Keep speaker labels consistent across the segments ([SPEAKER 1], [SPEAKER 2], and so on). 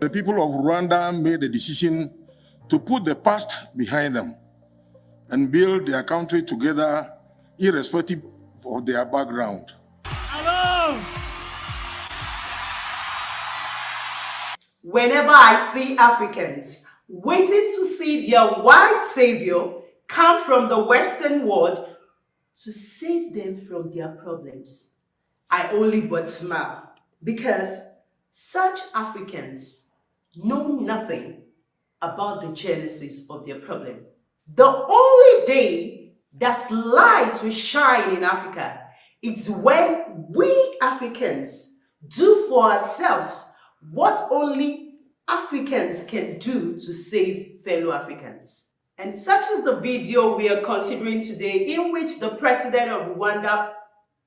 [SPEAKER 1] The people of Rwanda made a decision to put the past behind them and build their country together, irrespective of their background.
[SPEAKER 2] Hello.
[SPEAKER 3] Whenever I see Africans waiting to see their white savior come from the Western world to save them from their problems, I only but smile, because such Africans know nothing about the genesis of their problem. The only day that light will shine in Africa is when we Africans do for ourselves what only Africans can do to save fellow Africans. And such is the video we are considering today, in which the president of Rwanda,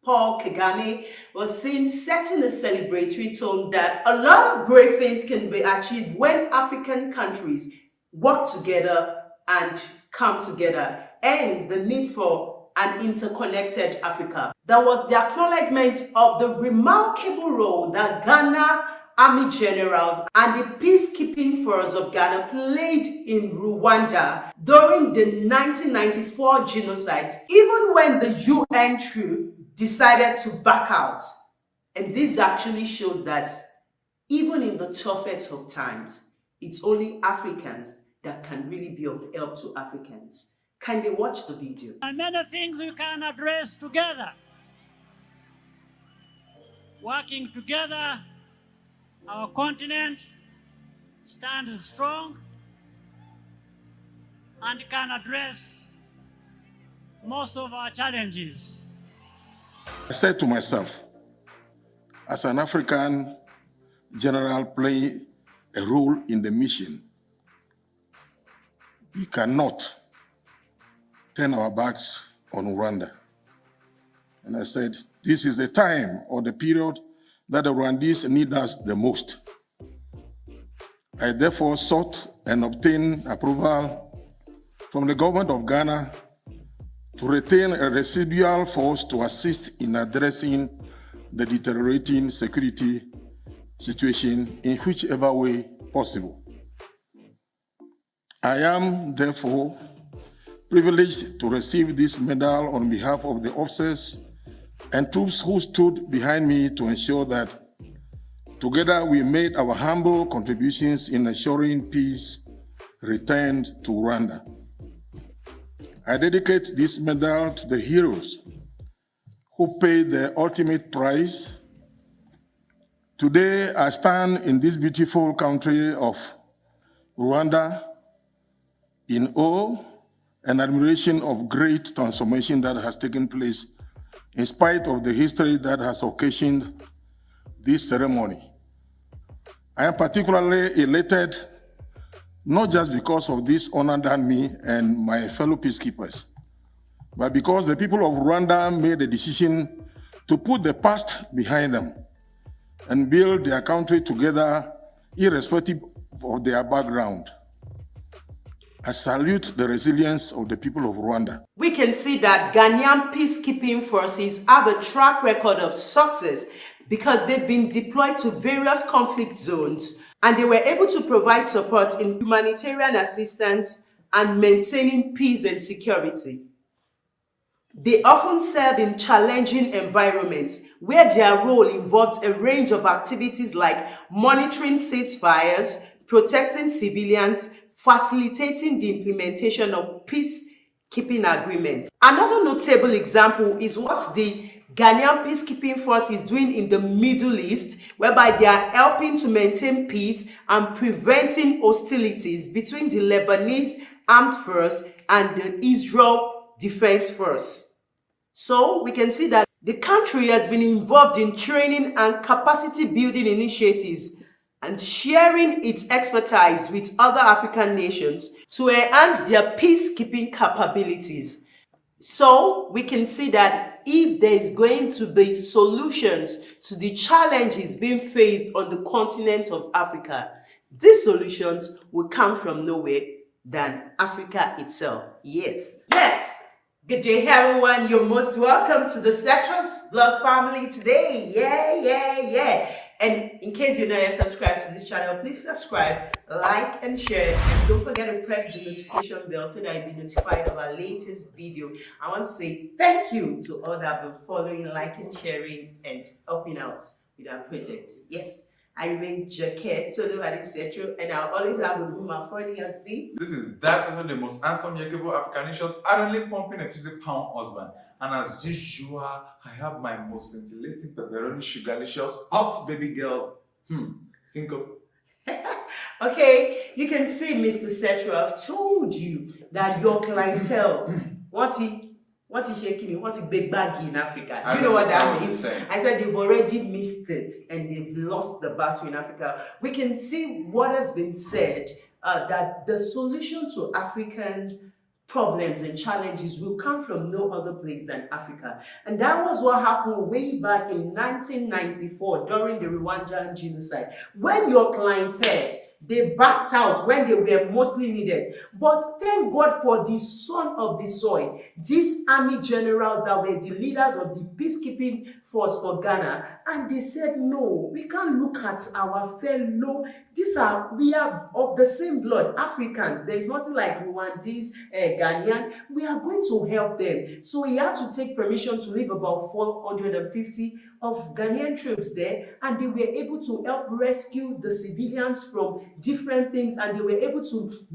[SPEAKER 3] Paul Kagame, was seen setting a celebratory tone that a lot of great things can be achieved when African countries work together and come together, hence the need for an interconnected Africa. That was the acknowledgement of the remarkable role that Ghana army generals and the peacekeeping force of Ghana played in Rwanda during the 1994 genocide, even when the UN troop decided to back out. And this actually shows that even in the toughest of times, it's only Africans that can really be of help to Africans. Kindly watch the video.
[SPEAKER 2] And many things we can address together. Working together, our continent stands strong and can address most of our challenges.
[SPEAKER 1] I said to myself, as an African general playing a role in the mission, we cannot turn our backs on Rwanda. And I said, this is the time or the period that the Rwandese need us the most. I therefore sought and obtained approval from the government of Ghana to retain a residual force to assist in addressing the deteriorating security situation in whichever way possible. I am therefore privileged to receive this medal on behalf of the officers and troops who stood behind me to ensure that together we made our humble contributions in ensuring peace returned to Rwanda. I dedicate this medal to the heroes who paid the ultimate price. Today, I stand in this beautiful country of Rwanda in awe and admiration of great transformation that has taken place in spite of the history that has occasioned this ceremony. I am particularly elated, not just because of this honor done me and my fellow peacekeepers, but because the people of Rwanda made a decision to put the past behind them and build their country together, irrespective of their background. I salute the resilience of the people of Rwanda.
[SPEAKER 3] We can see that Ghanaian peacekeeping forces have a track record of success because they've been deployed to various conflict zones and they were able to provide support in humanitarian assistance and maintaining peace and security. They often serve in challenging environments where their role involves a range of activities like monitoring ceasefires, protecting civilians, facilitating the implementation of peacekeeping agreements. Another notable example is what the Ghanaian peacekeeping force is doing in the Middle East, whereby they are helping to maintain peace and preventing hostilities between the Lebanese armed force and the Israel Defense Force. So we can see that the country has been involved in training and capacity building initiatives and sharing its expertise with other African nations to enhance their peacekeeping capabilities. So we can see that if there is going to be solutions to the challenges being faced on the continent of Africa, these solutions will come from nowhere than Africa itself. Yes. Good day, everyone. You're most welcome to the Sectors Blog family today. Yeah. And in case you're not yet subscribed to this channel, please subscribe, like, and share. And don't forget to press the notification bell so that you'll be notified of our latest video. I want to say thank you to all that have been following, liking, sharing, and helping out with our projects. Yes, I remain Jacket, Solo Adisetro, and I'll always have a woman following us me.
[SPEAKER 4] This is that's also the most handsome, yakable Africanicious, adonly pumping a physical pound husband. And as usual, I have my most scintillating pepperoni sugarlicious hot baby girl. Single.
[SPEAKER 3] Okay, you can see, Mr. Setro, I've told you that your clientele, what's shaking, what's a big baggy in Africa? Do you know what that means? I said they've already missed it and they've lost the battle in Africa. We can see what has been said, that the solution to Africans' problems and challenges will come from no other place than Africa. And that was what happened way back in 1994 during the Rwandan genocide. When your clientele, they backed out when they were mostly needed. But thank God for the son of the soil, these army generals that were the leaders of the peacekeeping force for Ghana. And they said, no, we can't look at our fellow. We are of the same blood, Africans. There is nothing like Rwandese, Ghanian. We are going to help them. So he had to take permission to leave about 450 of Ghanaian troops there, and they were able to help rescue the civilians from different things, and they were able to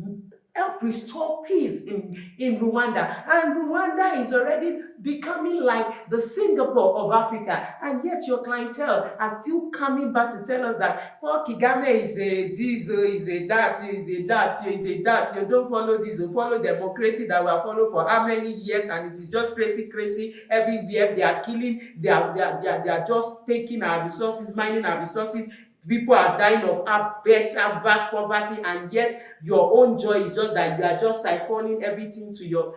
[SPEAKER 3] help restore peace in Rwanda. And Rwanda is already becoming like the Singapore of Africa, and yet your clientele are still coming back to tell us that Paul Kagame is a this, is a that, is a that, is a that. You don't follow this, you follow democracy that we have followed for how many years, and it is just crazy everywhere. They are killing, they are just taking our resources, mining our resources. People are dying of back poverty, and yet your own joy is just that you are just siphoning everything to your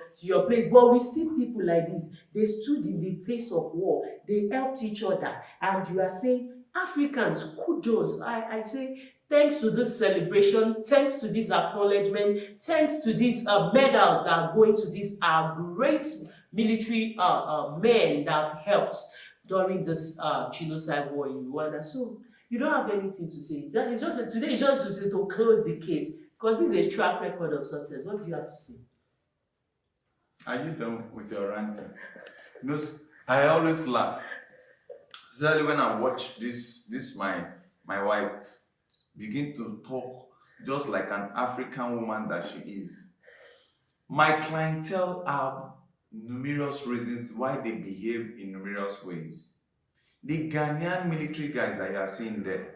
[SPEAKER 3] place. But we see people like this. They stood in the face of war. They helped each other. And you are saying, Africans, kudos. I say, thanks to this celebration, thanks to this acknowledgement, thanks to these medals that are going to these great military men that have helped during this genocide war in Rwanda. So you don't have anything to say. That is just today is just to close the case, because this is a track record of success. What do you have to say?
[SPEAKER 4] Are you done with your ranting? You know, I always laugh, especially when I watch this my wife begin to talk just like an African woman that she is. My clientele have numerous reasons why they behave in numerous ways. The Ghanaian military guys that you are seeing there,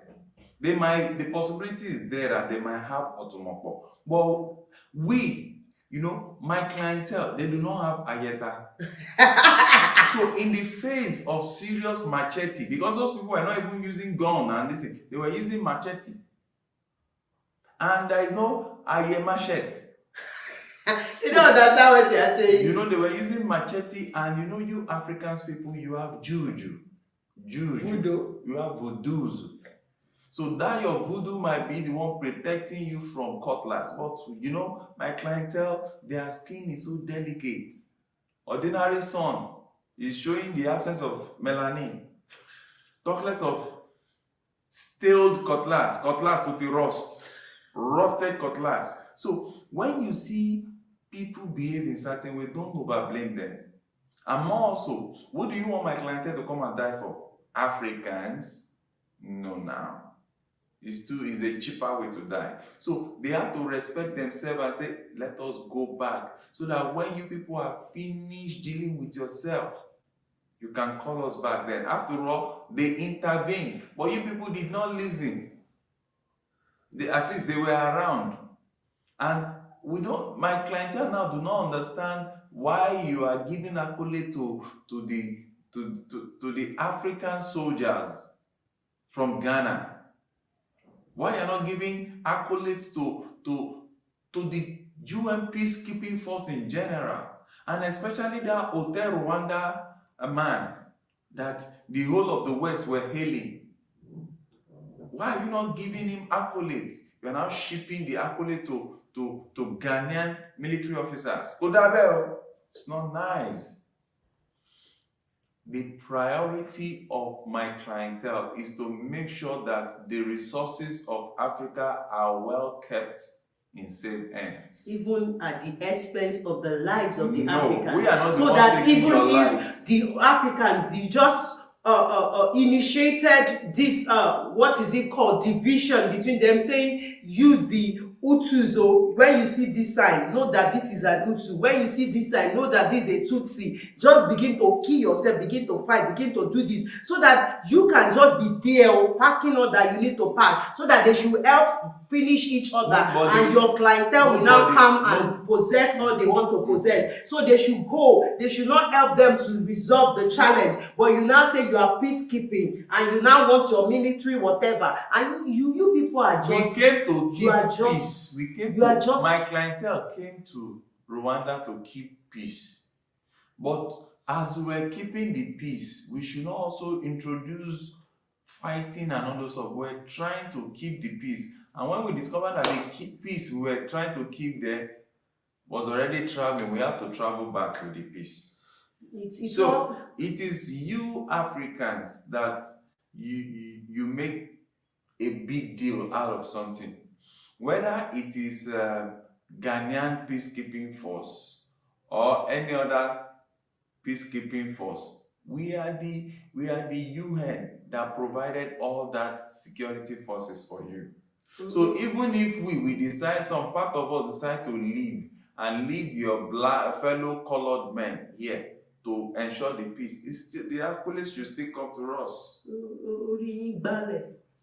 [SPEAKER 4] the possibility is there that they might have automobile. But we, my clientele, they do not have ayeta. So in the face of serious machete, because those people were not even using gun and this thing, they were using machete. And there is no aye machete.
[SPEAKER 3] You don't understand what you are saying.
[SPEAKER 4] They were using machete, and you Africans people, you have juju.
[SPEAKER 3] Voodoo.
[SPEAKER 4] You have voodoos. So that your voodoo might be the one protecting you from cutlass. But my clientele, their skin is so delicate. Ordinary sun is showing the absence of melanin. Talk less of staled cutlass with the rusted cutlass. So when you see people behave in certain way, don't overblame them. And more also, what do you want my clientele to come and die for? Africans? No, now. It's a cheaper way to die. So they have to respect themselves and say, let us go back. So that when you people are finished dealing with yourself, you can call us back then. After all, they intervened. But you people did not listen. At least they were around. And my clientele now do not understand why you are giving accolade to the African soldiers from Ghana. Why are not giving accolades to the UN peacekeeping force in general, and especially that Hotel Rwanda man that the whole of the West were hailing? Why are you not giving him accolades? You are now shipping the accolade to Ghanaian military officers. Kodabel, it's not nice. the priority of my clientele is to make sure that the resources of Africa are well kept in safe hands.
[SPEAKER 3] Even at the expense of the lives of the
[SPEAKER 4] No,
[SPEAKER 3] Africans.
[SPEAKER 4] we are not the
[SPEAKER 3] so
[SPEAKER 4] ones
[SPEAKER 3] that
[SPEAKER 4] taking
[SPEAKER 3] even
[SPEAKER 4] your
[SPEAKER 3] if
[SPEAKER 4] lives.
[SPEAKER 3] the Africans, they just initiated this, what is it called, division between them, saying use the Hutus, or when you see this sign, know that this is an Hutu. When you see this sign, know that this is a Tutsi. Just begin to kill yourself, begin to fight, begin to do this, so that you can just be there packing all that you need to pack, so that they should help finish each other. And your clientele will now come and possess all they want to possess. So they should go. They should not help them to resolve the challenge. But you now say you are peacekeeping, and you now want your military whatever. And you people are just...
[SPEAKER 4] We came to keep peace. My clientele came to Rwanda to keep peace. But as we were keeping the peace, we should not also introduce fighting and all those stuff. We're trying to keep the peace. And when we discovered that the peace we were trying to keep there was already traveling, we have to travel back to the peace. It is you Africans that you make a big deal out of something. Whether it is Ghanaian peacekeeping force or any other peacekeeping force, we are the UN that provided all that security forces for you. So even if we decide, some part of us decide to leave and leave your fellow colored men here to ensure the peace, the police should still come to us.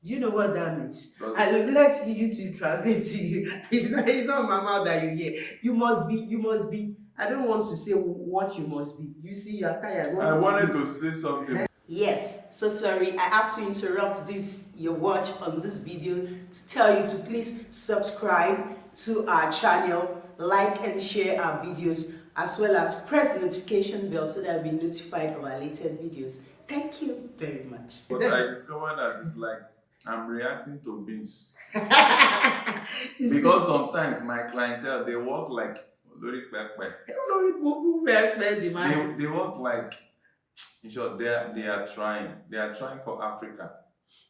[SPEAKER 3] Do you know what that means? I will let YouTube translate to you. It's not my mouth that you hear. You must be. I don't want to say what you must be. You see, you're tired.
[SPEAKER 4] I wanted to say something.
[SPEAKER 3] Yes, so sorry. I have to interrupt your watch on this video to tell you to please subscribe to our channel, like and share our videos, as well as press the notification bell so that you'll be notified of our latest videos. Thank you very much.
[SPEAKER 4] But I discovered that it's like I'm reacting to beans. Because sometimes my clientele, they walk like they walk like, in short, they are trying for Africa.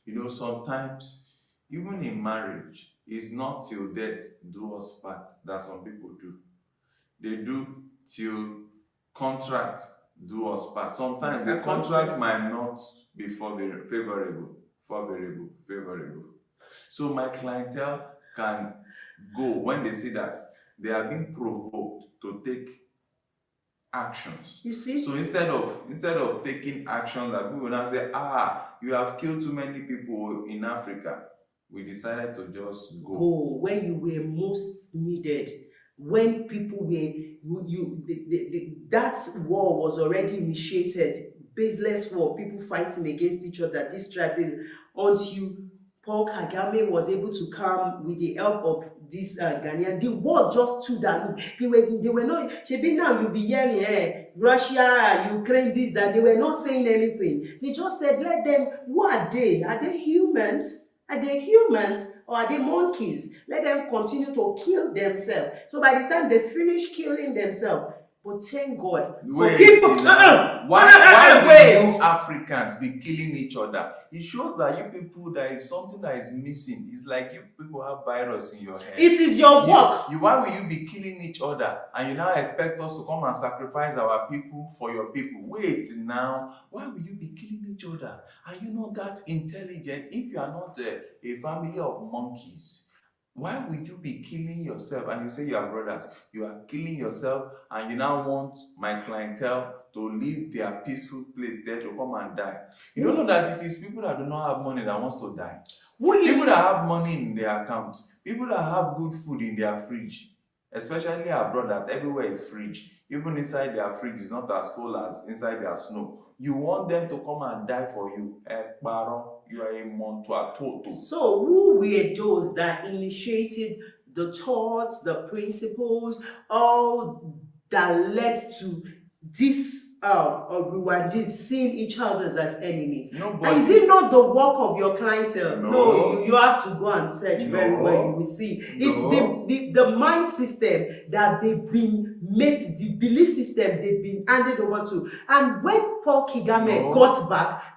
[SPEAKER 4] You know, sometimes even in marriage, it's not till death do us part that some people do. They do till contract do us part. Sometimes the contract might not be favorable. So my clientele can go when they see that they are being provoked to take actions.
[SPEAKER 3] You see?
[SPEAKER 4] So instead of taking actions that people now say, you have killed too many people in Africa, we decided to just go
[SPEAKER 3] when you were most needed. When people were that war was already initiated, baseless war, people fighting against each other, this tribe, until Paul Kagame was able to come with the help of this Ghanaian. The war just stood aloof. They were not. Shebi now you'll be hearing Russia, Ukraine, this, that. They were not saying anything. They just said, let them. Who are they? Are they humans? Are they humans or are they monkeys? Let them continue to kill themselves. So by the time they finish killing themselves, but thank God for people.
[SPEAKER 4] Why will you Africans be killing each other? It shows that you people, there is something that is missing. It's like you people have virus in your head.
[SPEAKER 3] It is your work.
[SPEAKER 4] Why will you be killing each other and you now expect us to come and sacrifice our people for your people? Wait now. Why will you be killing each other? Are you not that intelligent? If you are not a family of monkeys, why would you be killing yourself? And you say you are brothers, you are killing yourself, and you now want my clientele to leave their peaceful place there to come and die. You don't know that it is people that do not have money that wants to die. People that have money in their account, people that have good food in their fridge, especially abroad that everywhere is fridge. Even inside their fridge is not as cold as inside their snow. You want them to come and die for you. You are a montuatoto.
[SPEAKER 3] So who were those that initiated the thoughts, the principles, all that led to this Rwandese seeing each other as enemies.
[SPEAKER 4] Nobody.
[SPEAKER 3] And is it not the work of your clientele?
[SPEAKER 4] No.
[SPEAKER 3] You have to go and search very well. You will see. It's the mind system that they've been made, the belief system they've been handed over to. And when Paul Kagame got back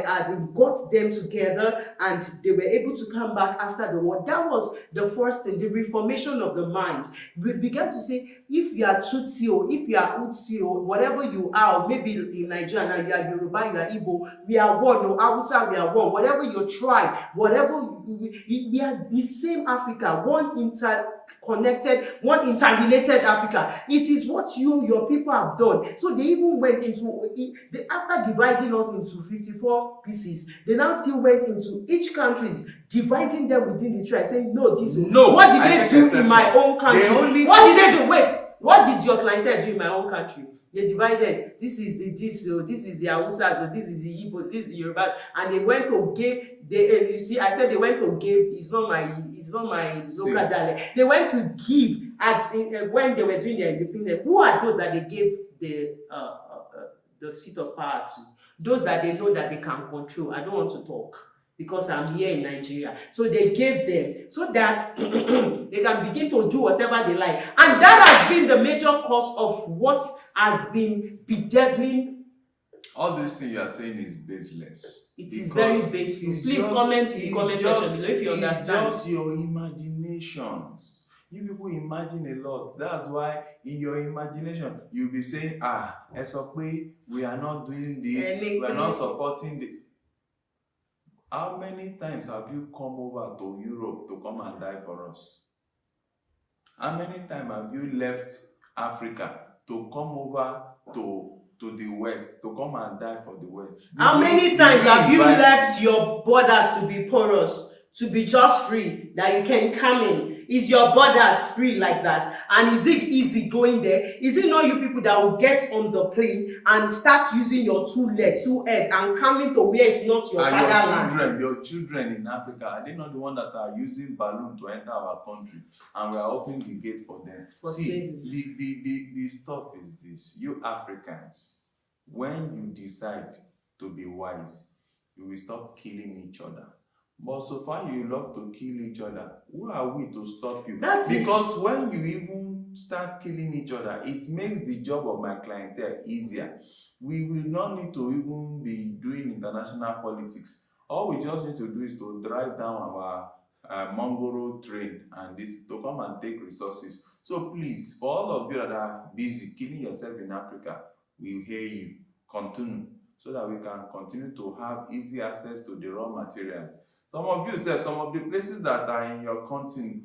[SPEAKER 3] as in got them together, and they were able to come back after the war. That was the first thing, the reformation of the mind. We began to say, if you are Tutsi, or if you are Utsi, or whatever you are, or maybe in Nigeria now you are Yoruba, you are Igbo, we are one, or Hausa, we are one, whatever your tribe, whatever, we are the same Africa, one interconnected, one interrelated Africa. It is what your people have done. So they even went into, after dividing us into 54 pieces, they now still went into each countries, dividing them within the tribe, saying, no, this is,
[SPEAKER 4] no,
[SPEAKER 3] what did they do in my own country? What did they do? Wait, what did your clientele do in my own country? They divided. This is the Hausas, so this is the Igbos, this is the Yorubas, and they went to give. You see, I said they went to give. It's not my local dialect. They went to give when they were doing their independence. Who are those that they gave the seat of power to? Those that they know that they can control. I don't want to talk, because I'm here in Nigeria. So they gave them so that they can begin to do whatever they like. And that has been the major cause of what has been bedeviling.
[SPEAKER 4] All this thing you are saying is baseless.
[SPEAKER 3] It is very baseless. Please comment in the comment section below if you understand.
[SPEAKER 4] It's just your imaginations. You people imagine a lot. That's why in your imagination, you'll be saying, SOP, we are not doing this, we are not supporting this. How many times have you come over to Europe to come and die for us? How many times have you left Africa to come over to the West, to come and die for the West?
[SPEAKER 3] How many times have you left your borders to be porous, to be just free, that you can come in? Is your borders free like that? And is it easy going there? Is it not you people that will get on the plane and start using your two legs, two head, and coming to where it's not your fatherland?
[SPEAKER 4] Your children in Africa, are they not the ones that are using balloon to enter our country, and we are opening the gate for them? The stuff is this: you Africans, when you decide to be wise, you will stop killing each other. But so far you love to kill each other. Who are we to stop you? Because when you even start killing each other, it makes the job of my clientele easier. We will not need to even be doing international politics. All we just need to do is to drive down our Mongoro train and this to come and take resources. So please, for all of you that are busy killing yourself in Africa, we hear you. Continue, so that we can continue to have easy access to the raw materials. Some of you say some of the places that are in your continent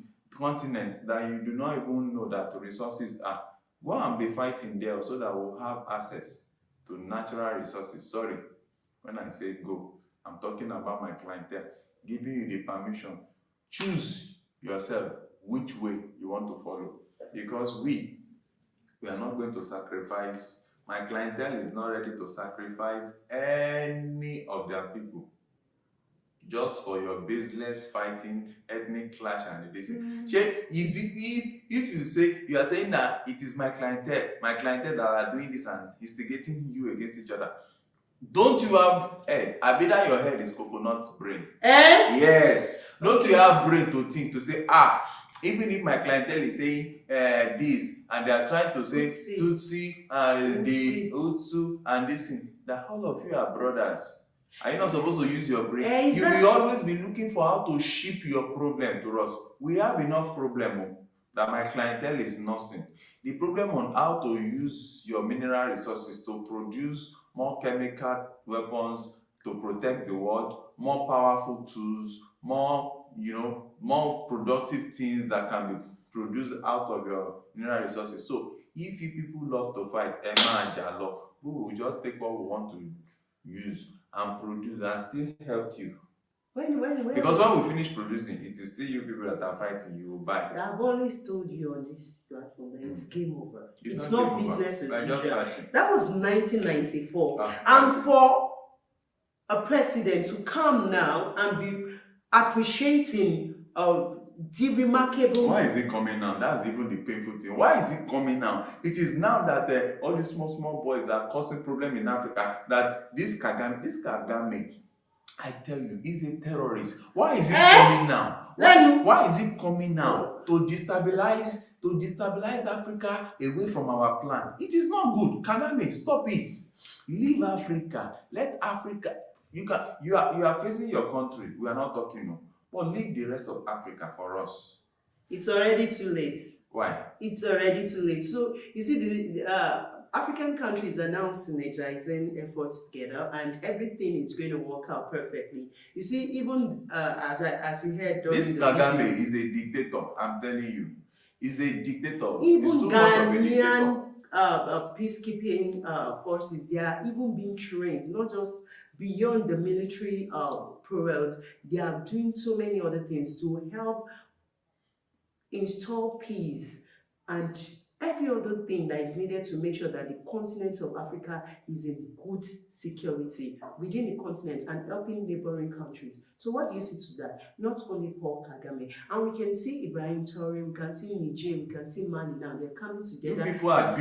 [SPEAKER 4] that you do not even know that resources are. Go and be fighting there so that we'll have access to natural resources. Sorry, when I say go, I'm talking about my clientele, giving you the permission. Choose yourself which way you want to follow, because we are not going to sacrifice. My clientele is not ready to sacrifice any of their people just for your baseless fighting, ethnic clash and this. If you say, you are saying that it is my clientele that are doing this and instigating you against each other. Don't you have head? I bet that your head is coconut brain. Yes. Don't you have brain to think, to say, even if my clientele is saying this, and they are trying to say Tutsi and the Utsu and this thing, that all of you are brothers. Are you not supposed to use your brain? You will always be looking for how to ship your problem to us. We have enough problem that my clientele is nursing. The problem on how to use your mineral resources to produce more chemical weapons to protect the world, more powerful tools, more productive things that can be produced out of your mineral resources. So if you people love to fight, we will just take what we want to use and produce and still help you. Because when we finish producing, it is still you people that are fighting, you will buy.
[SPEAKER 3] I've always told you on this platform that it's game over. It's not business as usual. That was 1994. And for a president to come now and be appreciating the remarkable.
[SPEAKER 4] Why is it coming now? That's even the painful thing. Why is it coming now? It is now that all these small boys are causing problem in Africa. That this Kagame, I tell you, is a terrorist. Why is it coming now? Why is it coming now to destabilize Africa away from our plan? It is not good. Kagame, stop it. Leave Africa. Let Africa. You are facing your country. We are not talking, no. But leave the rest of Africa for us.
[SPEAKER 3] It's already too late.
[SPEAKER 4] Why?
[SPEAKER 3] It's already too late. So you see, the African countries are now synergizing efforts together, and everything is going to work out perfectly. You see, even as you heard during
[SPEAKER 4] this Kagame is a dictator. I'm telling you, he's a dictator.
[SPEAKER 3] Even
[SPEAKER 4] Ghanaian
[SPEAKER 3] peacekeeping forces, they are even being trained, not just beyond the military prowess. They are doing so many other things to help install peace and every other thing that is needed to make sure that the continent of Africa is in good security within the continent and helping neighboring countries. So what do you see to that? Not only Paul Kagame, and we can see Ibrahim Traore, we can see Niger, we can see Mali now. They're coming together.
[SPEAKER 4] You people are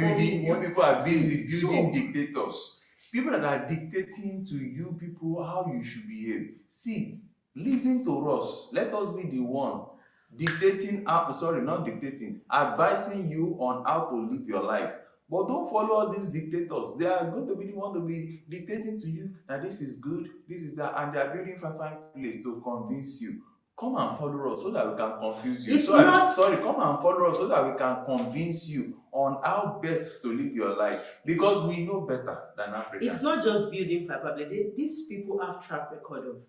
[SPEAKER 4] busy building dictators. People that are dictating to you people how you should behave. See, listen to us. Let us be the one advising you on how to live your life. But don't follow all these dictators. They are going to be the one to be dictating to you that this is good, this is that, and they are building fine place to convince you. Come and follow us so that we can confuse you. Come and follow us so that we can convince you on how best to live your life, because we know better than Africans.
[SPEAKER 3] It's not just building public. These people have track record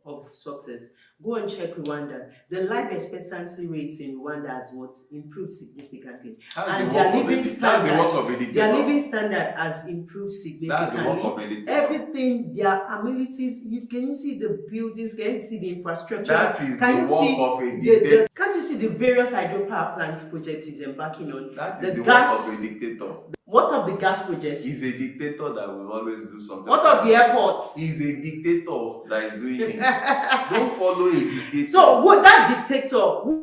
[SPEAKER 3] of success. Go and check Rwanda. The life expectancy rates in Rwanda has improved significantly. And their living standard has improved significantly. Everything, their amenities, can you see the buildings? Can you see the infrastructure?
[SPEAKER 4] That is the work of a dictator.
[SPEAKER 3] Can't you see the various hydropower plant projects he's embarking on?
[SPEAKER 4] That is the work of a dictator.
[SPEAKER 3] What of the gas projects?
[SPEAKER 4] He's a dictator that will always do something.
[SPEAKER 3] What of the airports?
[SPEAKER 4] He's a dictator that is doing it. Don't follow a dictator.
[SPEAKER 3] So what that dictator?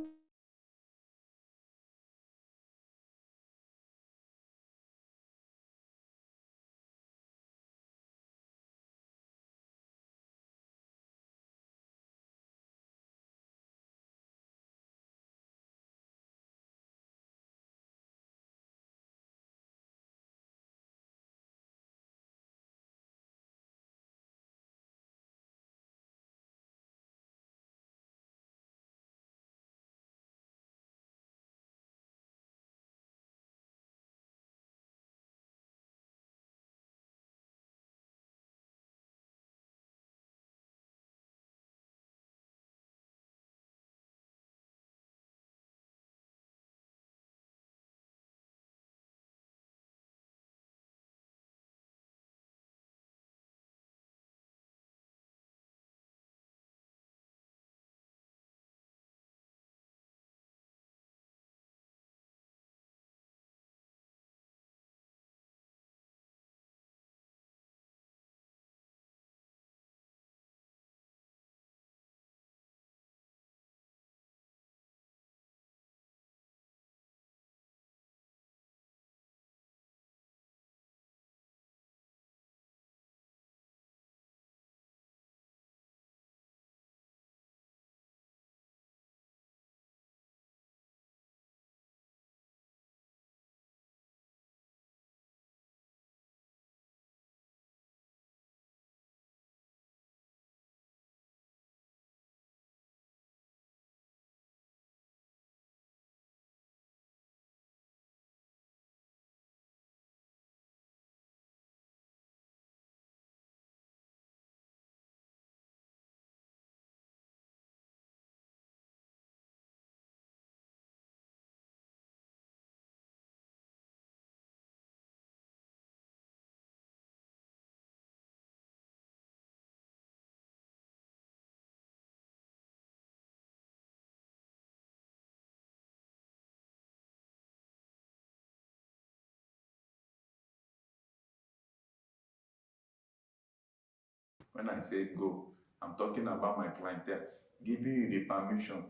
[SPEAKER 4] When I say go, I'm talking about my clientele, giving you the permission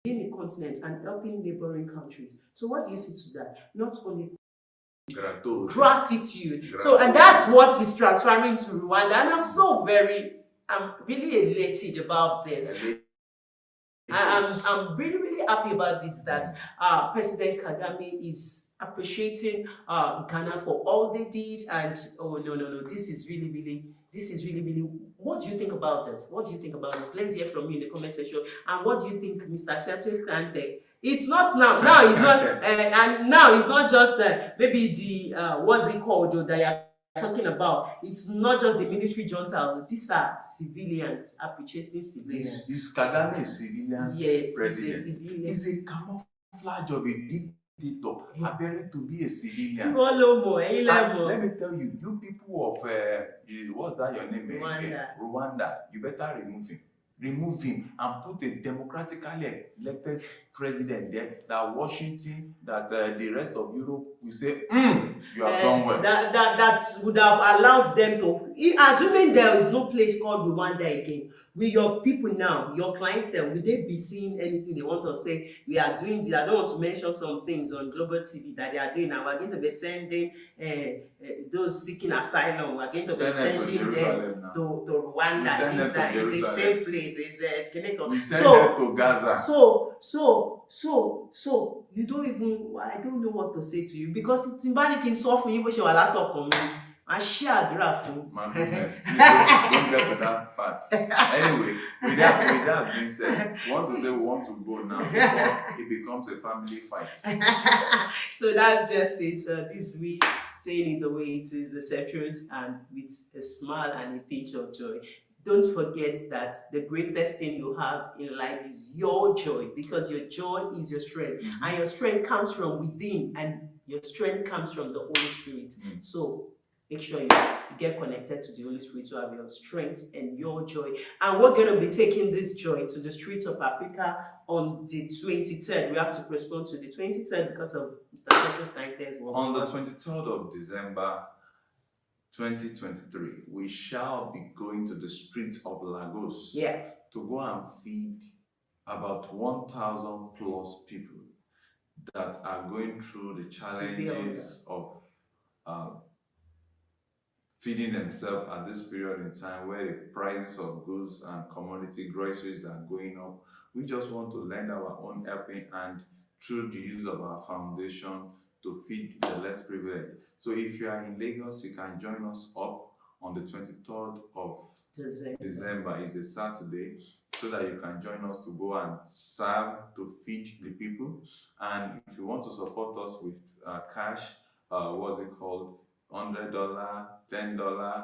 [SPEAKER 3] the continent and helping neighboring countries. So what do you see to that? Not only gratitude. So, and that's what is transferring to Rwanda. And I'm really elated about this. I'm really, really happy about it that President Kagame is appreciating Ghana for all they did. And oh, no, this is really, really. What do you think about this? What do you think about this? Let's hear from you in the comment section. And what do you think, Mr. Sergio Kante? It's not now. Now it's not, and now it's not just maybe the what's it called that you're talking about. It's not just the military junta. These are civilians appreciating civilians.
[SPEAKER 4] Is Kagame a civilian?
[SPEAKER 3] Yes,
[SPEAKER 4] president?
[SPEAKER 3] he's a civilian.
[SPEAKER 4] It's a camouflage of a dictator appearing to be a civilian.
[SPEAKER 3] Let
[SPEAKER 4] me tell you, you people of what's that your name again? Rwanda, you better remove him and put a democratically elected president there, that Washington, that the rest of Europe will say, you have done well.
[SPEAKER 3] That would have allowed them to, assuming there is no place called Rwanda again, with your people now, your clientele, will they be seeing anything they want to say? We are doing this. I don't want to mention some things on global TV that they are doing now. We're going to be sending those seeking asylum. We're going to be sending them to Rwanda. It's a safe place.
[SPEAKER 4] We send them to Gaza.
[SPEAKER 3] So you don't even, I don't know what to say to you, because it's symbolic in soft you push your laptop on me. I share
[SPEAKER 4] my goodness, don't get to that part. Anyway, with that being said, we want to go now before it becomes a family fight.
[SPEAKER 3] So that's just it. This week, saying it the way it is, the Cetrus, and with a smile and a pinch of joy. Don't forget that the greatest thing you have in life is your joy, because your joy is your strength, and your strength comes from within, and your strength comes from the Holy Spirit. So make sure you get connected to the Holy Spirit to have your strength and your joy. And we're going to be taking this joy to the streets of Africa on the 23rd. We have to postpone to the 23rd because of Mr. Petrus Kante's work.
[SPEAKER 4] On the 23rd of December 2023, we shall be going to the streets of Lagos to go and feed about 1,000 plus people that are going through the challenges of feeding themselves at this period in time where the prices of goods and commodity groceries are going up. We just want to lend our own helping hand through the use of our foundation to feed the less privileged. So if you are in Lagos, you can join us up on the 23rd of December. It's a Saturday, so that you can join us to go and serve, to feed the people. And if you want to support us with cash, what's it called? $100, $10, $1,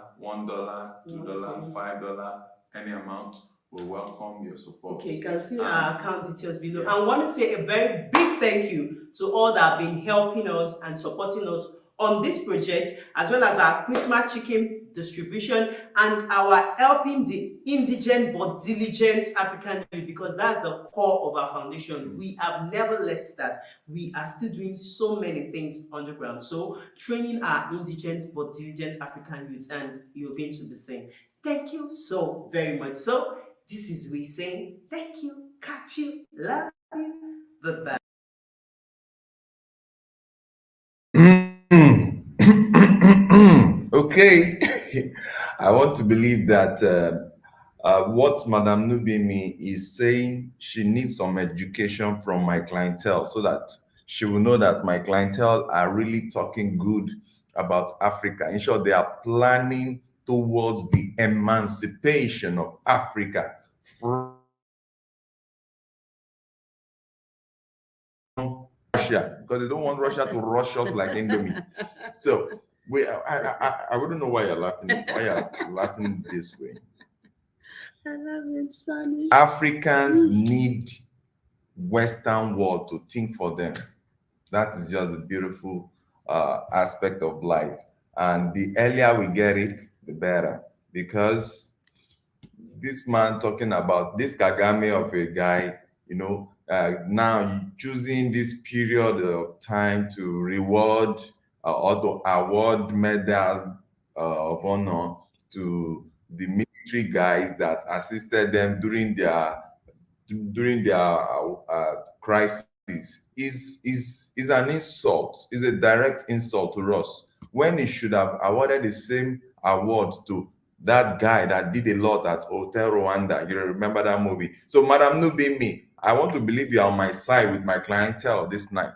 [SPEAKER 4] $2, $5, any amount, we welcome your support.
[SPEAKER 3] Okay, you can see our account details below. I want to say a very big thank you to all that have been helping us and supporting us on this project, as well as our Christmas chicken distribution and our helping the indigent but diligent African youth, because that's the core of our foundation. We have never left that. We are still doing so many things on the ground. So training our indigent but diligent African youths, and you're going to be saying thank you so very much. So this is we saying thank you, catch you, love you, bye-bye.
[SPEAKER 4] Okay, I want to believe that what Madam Nubimi is saying, she needs some education from my clientele so that she will know that my clientele are really talking good about Africa. In short, they are planning towards the emancipation of Africa from Russia, because they don't want Russia to rush us like Indomie. So I wouldn't know why you're laughing. Why you're laughing this way?
[SPEAKER 3] I love it, Spanish.
[SPEAKER 4] Africans need Western world to think for them. That is just a beautiful aspect of life. And the earlier we get it, the better. Because this man talking about this Kagame of a guy, now choosing this period of time to reward or to award medals of honor to the military guys that assisted them during their during their crisis is an insult, is a direct insult to us, when he should have awarded the same award to that guy that did a lot at Hotel Rwanda. You remember that movie? So, Madam Nubimi, I want to believe you are on my side with my clientele this night.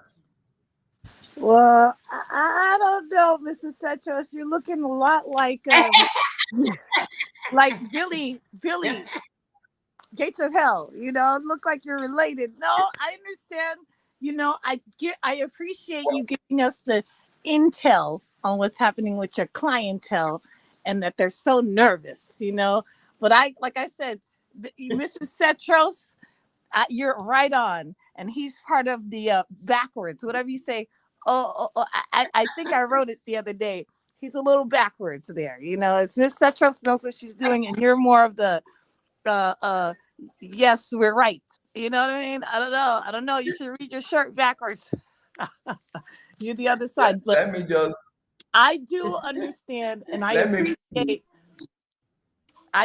[SPEAKER 5] Well, I don't know, Mrs. Setros. You're looking a lot like Billy Gates of Hell. Look like you're related. No, I understand. I appreciate you giving us the intel on what's happening with your clientele, and that they're so nervous. But like I said, Mrs. Setros, you're right on, and he's part of the backwards, whatever you say. I think I wrote it the other day. He's a little backwards there. It's Miss Setros knows what she's doing, and you're more of the yes, we're right. You know what I mean? I don't know. You should read your shirt backwards. You're the other side. But
[SPEAKER 4] let me just.
[SPEAKER 5] I do understand, and I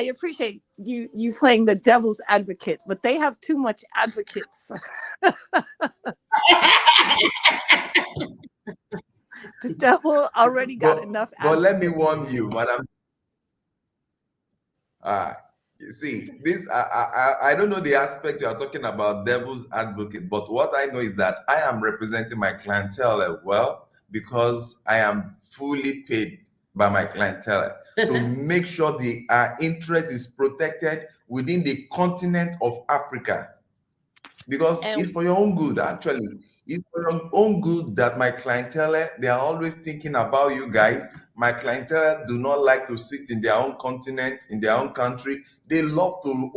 [SPEAKER 5] appreciate you playing the devil's advocate, but they have too much advocates. The devil already got enough advocates.
[SPEAKER 4] But let me warn you, Madam. You see, this I don't know the aspect you are talking about, devil's advocate, but what I know is that I am representing my clientele well, because I am fully paid by my clientele to make sure the interest is protected within the continent of Africa, because it's for your own good. Actually, it's for your own good that my clientele, they are always thinking about you guys. My clientele do not like to sit in their own continent, in their own country. They love to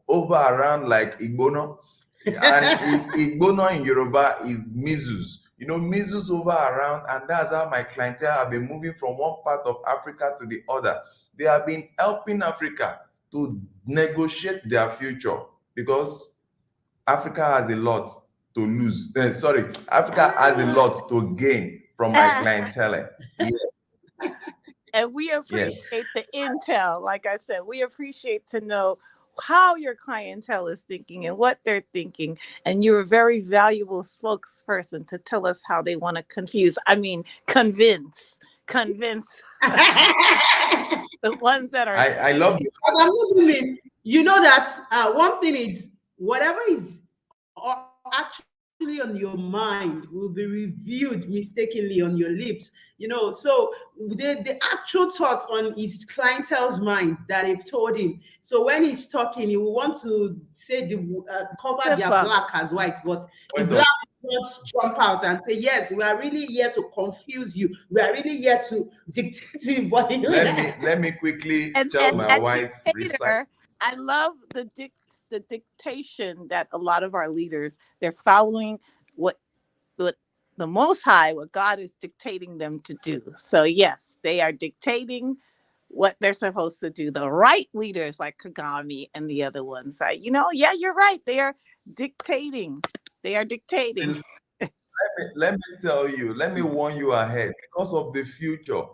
[SPEAKER 4] over around like Igbono. And Igbono in Yoruba is Mizus. Mizus over around, and that's how my clientele have been moving from one part of Africa to the other. They have been helping Africa to negotiate their future, because Africa has a lot to lose. Africa has a lot to gain from my clientele. Yeah.
[SPEAKER 5] And we appreciate the intel. Like I said, we appreciate to know how your clientele is thinking and what they're thinking. And you're a very valuable spokesperson to tell us how they want to convince the ones that are.
[SPEAKER 4] I love
[SPEAKER 3] it. You know that one thing is, whatever is actually on your mind will be revealed mistakenly on your lips. So the actual thoughts on his clientele's mind that they've told him. So when he's talking, he will want to say cover their black as white, but the black will jump out and say, yes, we are really here to confuse you. We are really here to dictate you.
[SPEAKER 4] Let me quickly tell my wife.
[SPEAKER 5] I love the dictation that a lot of our leaders, they're following what the Most High, what God is dictating them to do. So yes, they are dictating what they're supposed to do. The right leaders like Kagame and the other ones, yeah, you're right. They are dictating.
[SPEAKER 4] Let me tell you, let me warn you ahead, because of the future.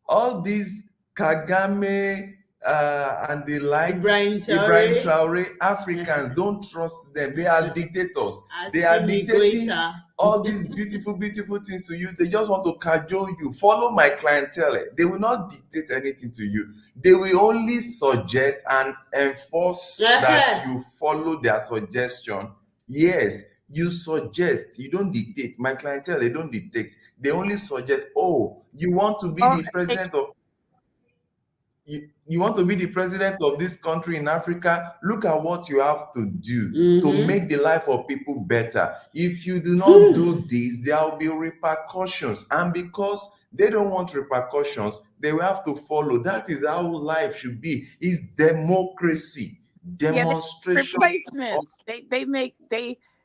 [SPEAKER 4] All these Kagame and the likes, Ibrahim Traore, Africans, don't trust them. They are dictators. They are dictating all these beautiful things to you. They just want to cajole you. Follow my clientele. They will not dictate anything to you. They will only suggest and enforce that you follow their suggestion. Yes, you suggest, you don't dictate. My clientele, they don't dictate. They only suggest, you want to be the president of you want to be the president of this country in Africa. Look at what you have to do to make the life of people better. If you do not do this, there will be repercussions. And because they don't want repercussions, they will have to follow. That is how life should be. It's democracy, demonstration.
[SPEAKER 5] Replacements.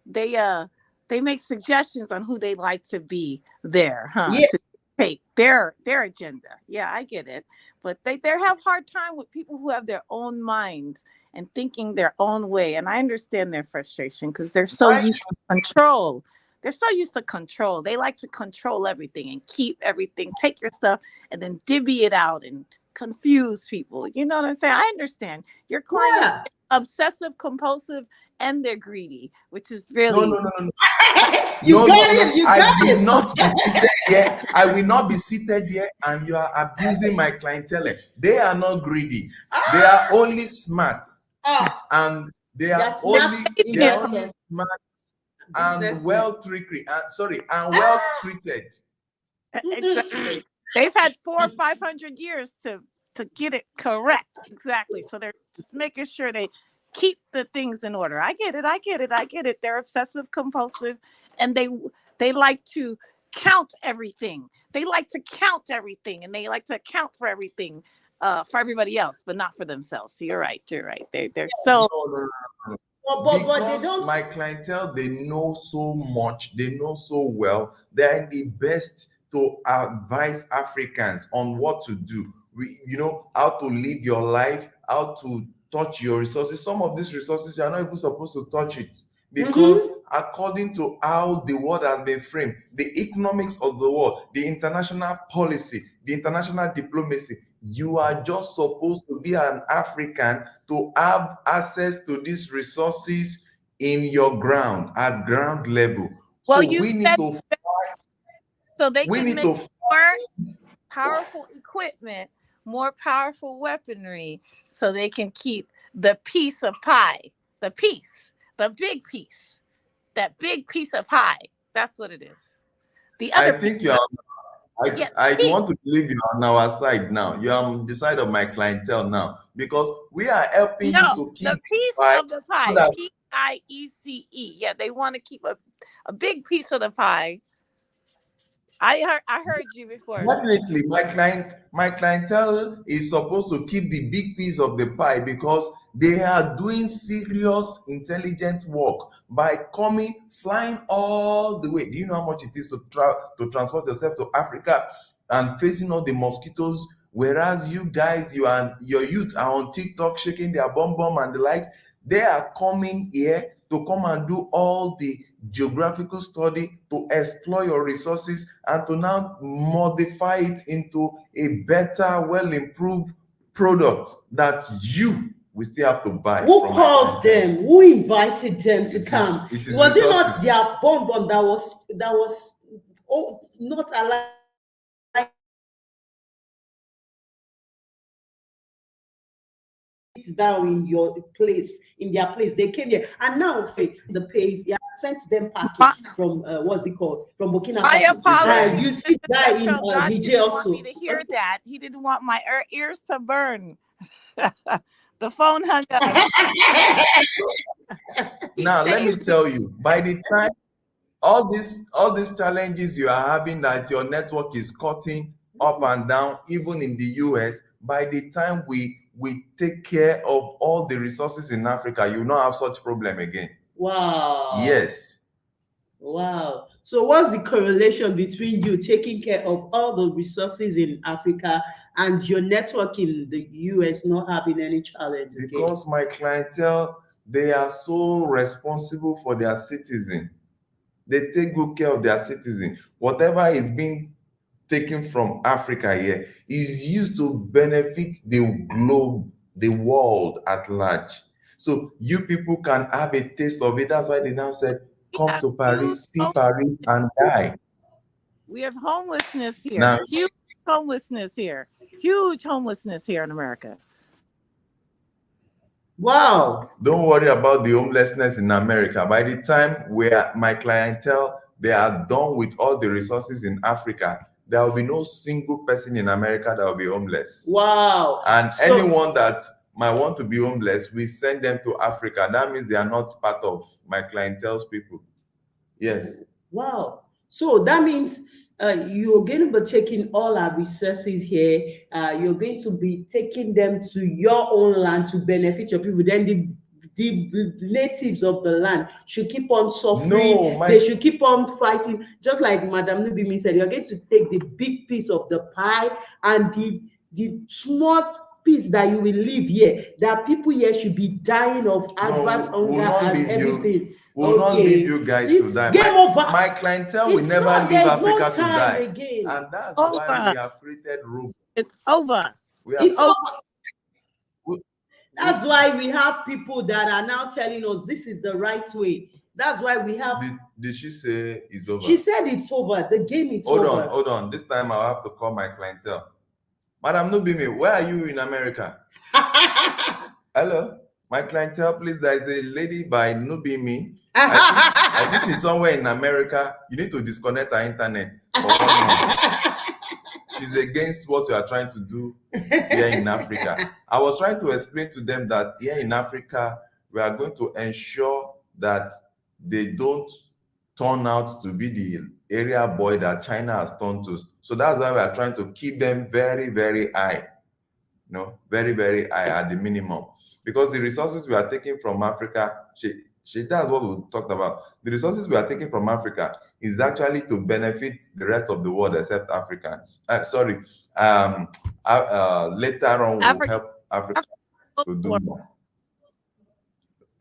[SPEAKER 5] They make suggestions on who they like to be there, to take their agenda. Yeah, I get it. But they have a hard time with people who have their own minds and thinking their own way. And I understand their frustration, because they're so used to control. They're so used to control. They like to control everything and keep everything, take your stuff and then divvy it out and confuse people. You know what I'm saying? I understand. Your client is obsessive compulsive and they're greedy, which is really
[SPEAKER 4] No.
[SPEAKER 3] You got it. You
[SPEAKER 4] I
[SPEAKER 3] got
[SPEAKER 4] will
[SPEAKER 3] it.
[SPEAKER 4] not be seated here. I will not be seated here, and you are abusing my clientele. They are not greedy. They are only smart, and they are
[SPEAKER 3] smart investors.
[SPEAKER 4] smart and well treated. And well treated.
[SPEAKER 5] exactly. They've had 400 or 500 years to get it correct. Exactly. So they're just making sure they keep the things in order. I get it. They're obsessive compulsive, and they like to count everything. They like to count everything, and they like to account for everything for everybody else, but not for themselves. So you're right. They're so.
[SPEAKER 3] But they
[SPEAKER 4] Because
[SPEAKER 3] don't.
[SPEAKER 4] my clientele, they know so much, they know so well, they're the best to advise Africans on what to do. How to live your life, how to touch your resources. Some of these resources, you're not even supposed to touch it, because according to how the world has been framed, the economics of the world, the international policy, the international diplomacy, you are just supposed to be an African to have access to these resources in your ground, at ground level.
[SPEAKER 5] Well,
[SPEAKER 4] So we need to
[SPEAKER 5] so they can make more powerful equipment, more powerful weaponry, so they can keep the piece of pie, the big piece, that big piece of pie. That's what it is. The other
[SPEAKER 4] I think you are. I want to believe you on our side now. You are on the side of my clientele now, because we are helping you to keep
[SPEAKER 5] the piece of the pie. PIECE. Yeah, they want to keep a big piece of the pie. I heard you before.
[SPEAKER 4] Definitely, my clientele is supposed to keep the big piece of the pie, because they are doing serious intelligent work by flying all the way. Do you know how much it is to transport yourself to Africa and facing all the mosquitoes? Whereas you guys, your youth are on TikTok shaking their bum and the likes. They are coming here to come and do all the geographical study, to explore your resources, and to now modify it into a better, well improved product that you will still have to buy.
[SPEAKER 3] Who called them? Who invited them to come? Was it not their bonbon that was not alive? Down in your place, in their place, they came here, and now the pace, you sent them package from what's it called, from Burkina Faso.
[SPEAKER 5] I apologize.
[SPEAKER 3] You see that in Niger also.
[SPEAKER 5] Want me to hear that. He didn't want my ears to burn. The phone hung up.
[SPEAKER 4] Now let me tell you, by the time all these challenges you are having, that your network is cutting up and down, even in the US, by the time we take care of all the resources in Africa, you will not have such problem again.
[SPEAKER 3] Wow.
[SPEAKER 4] Yes.
[SPEAKER 3] Wow. So what's the correlation between you taking care of all the resources in Africa and your network in the US not having any challenge?
[SPEAKER 4] Because my clientele, they are so responsible for their citizens. They take good care of their citizens. Whatever is being taken from Africa here is used to benefit the globe, the world at large. So you people can have a taste of it. That's why they now said, come to Paris, see Paris, and die.
[SPEAKER 5] We have homelessness here. Now, huge homelessness here. Huge homelessness here in America.
[SPEAKER 3] Wow.
[SPEAKER 4] Don't worry about the homelessness in America. By the time my clientele, they are done with all the resources in Africa, there will be no single person in America that will be homeless.
[SPEAKER 3] Wow.
[SPEAKER 4] And anyone that might want to be homeless, we send them to Africa. That means they are not part of my clientele's people. Yes.
[SPEAKER 3] Wow. So that means you're going to be taking all our resources here. You're going to be taking them to your own land to benefit your people. Then the natives of the land should keep on suffering. They should keep on fighting. Just like Madam Nubimi said, you're going to take the big piece of the pie, and the small piece that you will leave here, that people here should be dying of advert hunger and everything.
[SPEAKER 4] We'll not leave you guys to die.
[SPEAKER 3] Game over.
[SPEAKER 4] My clientele will never leave Africa to die. Again. And that's why we have created robots.
[SPEAKER 5] It's over.
[SPEAKER 4] We have
[SPEAKER 3] It's over.
[SPEAKER 4] we-
[SPEAKER 3] That's why we have people that are now telling us this is the right way. That's why we have.
[SPEAKER 4] did she say it's over?
[SPEAKER 3] She said it's over. The game is
[SPEAKER 4] Hold
[SPEAKER 3] over.
[SPEAKER 4] on, hold on. This time I'll have to call my clientele. Madam Nubimi, where are you in America? Hello, my clientele, please. There is a lady by Nubimi. I think she's somewhere in America. You need to disconnect her internet for 1 month. She's against what we are trying to do here in Africa. I was trying to explain to them that here in Africa, we are going to ensure that they don't turn out to be the area boy that China has turned to. So that's why we are trying to keep them very, very high. Very, very high at the minimum. Because the resources we are taking from Africa, that's what we talked about. The resources we are taking from Africa is actually to benefit the rest of the world except Africans. Later on, we'll help Africa to do more.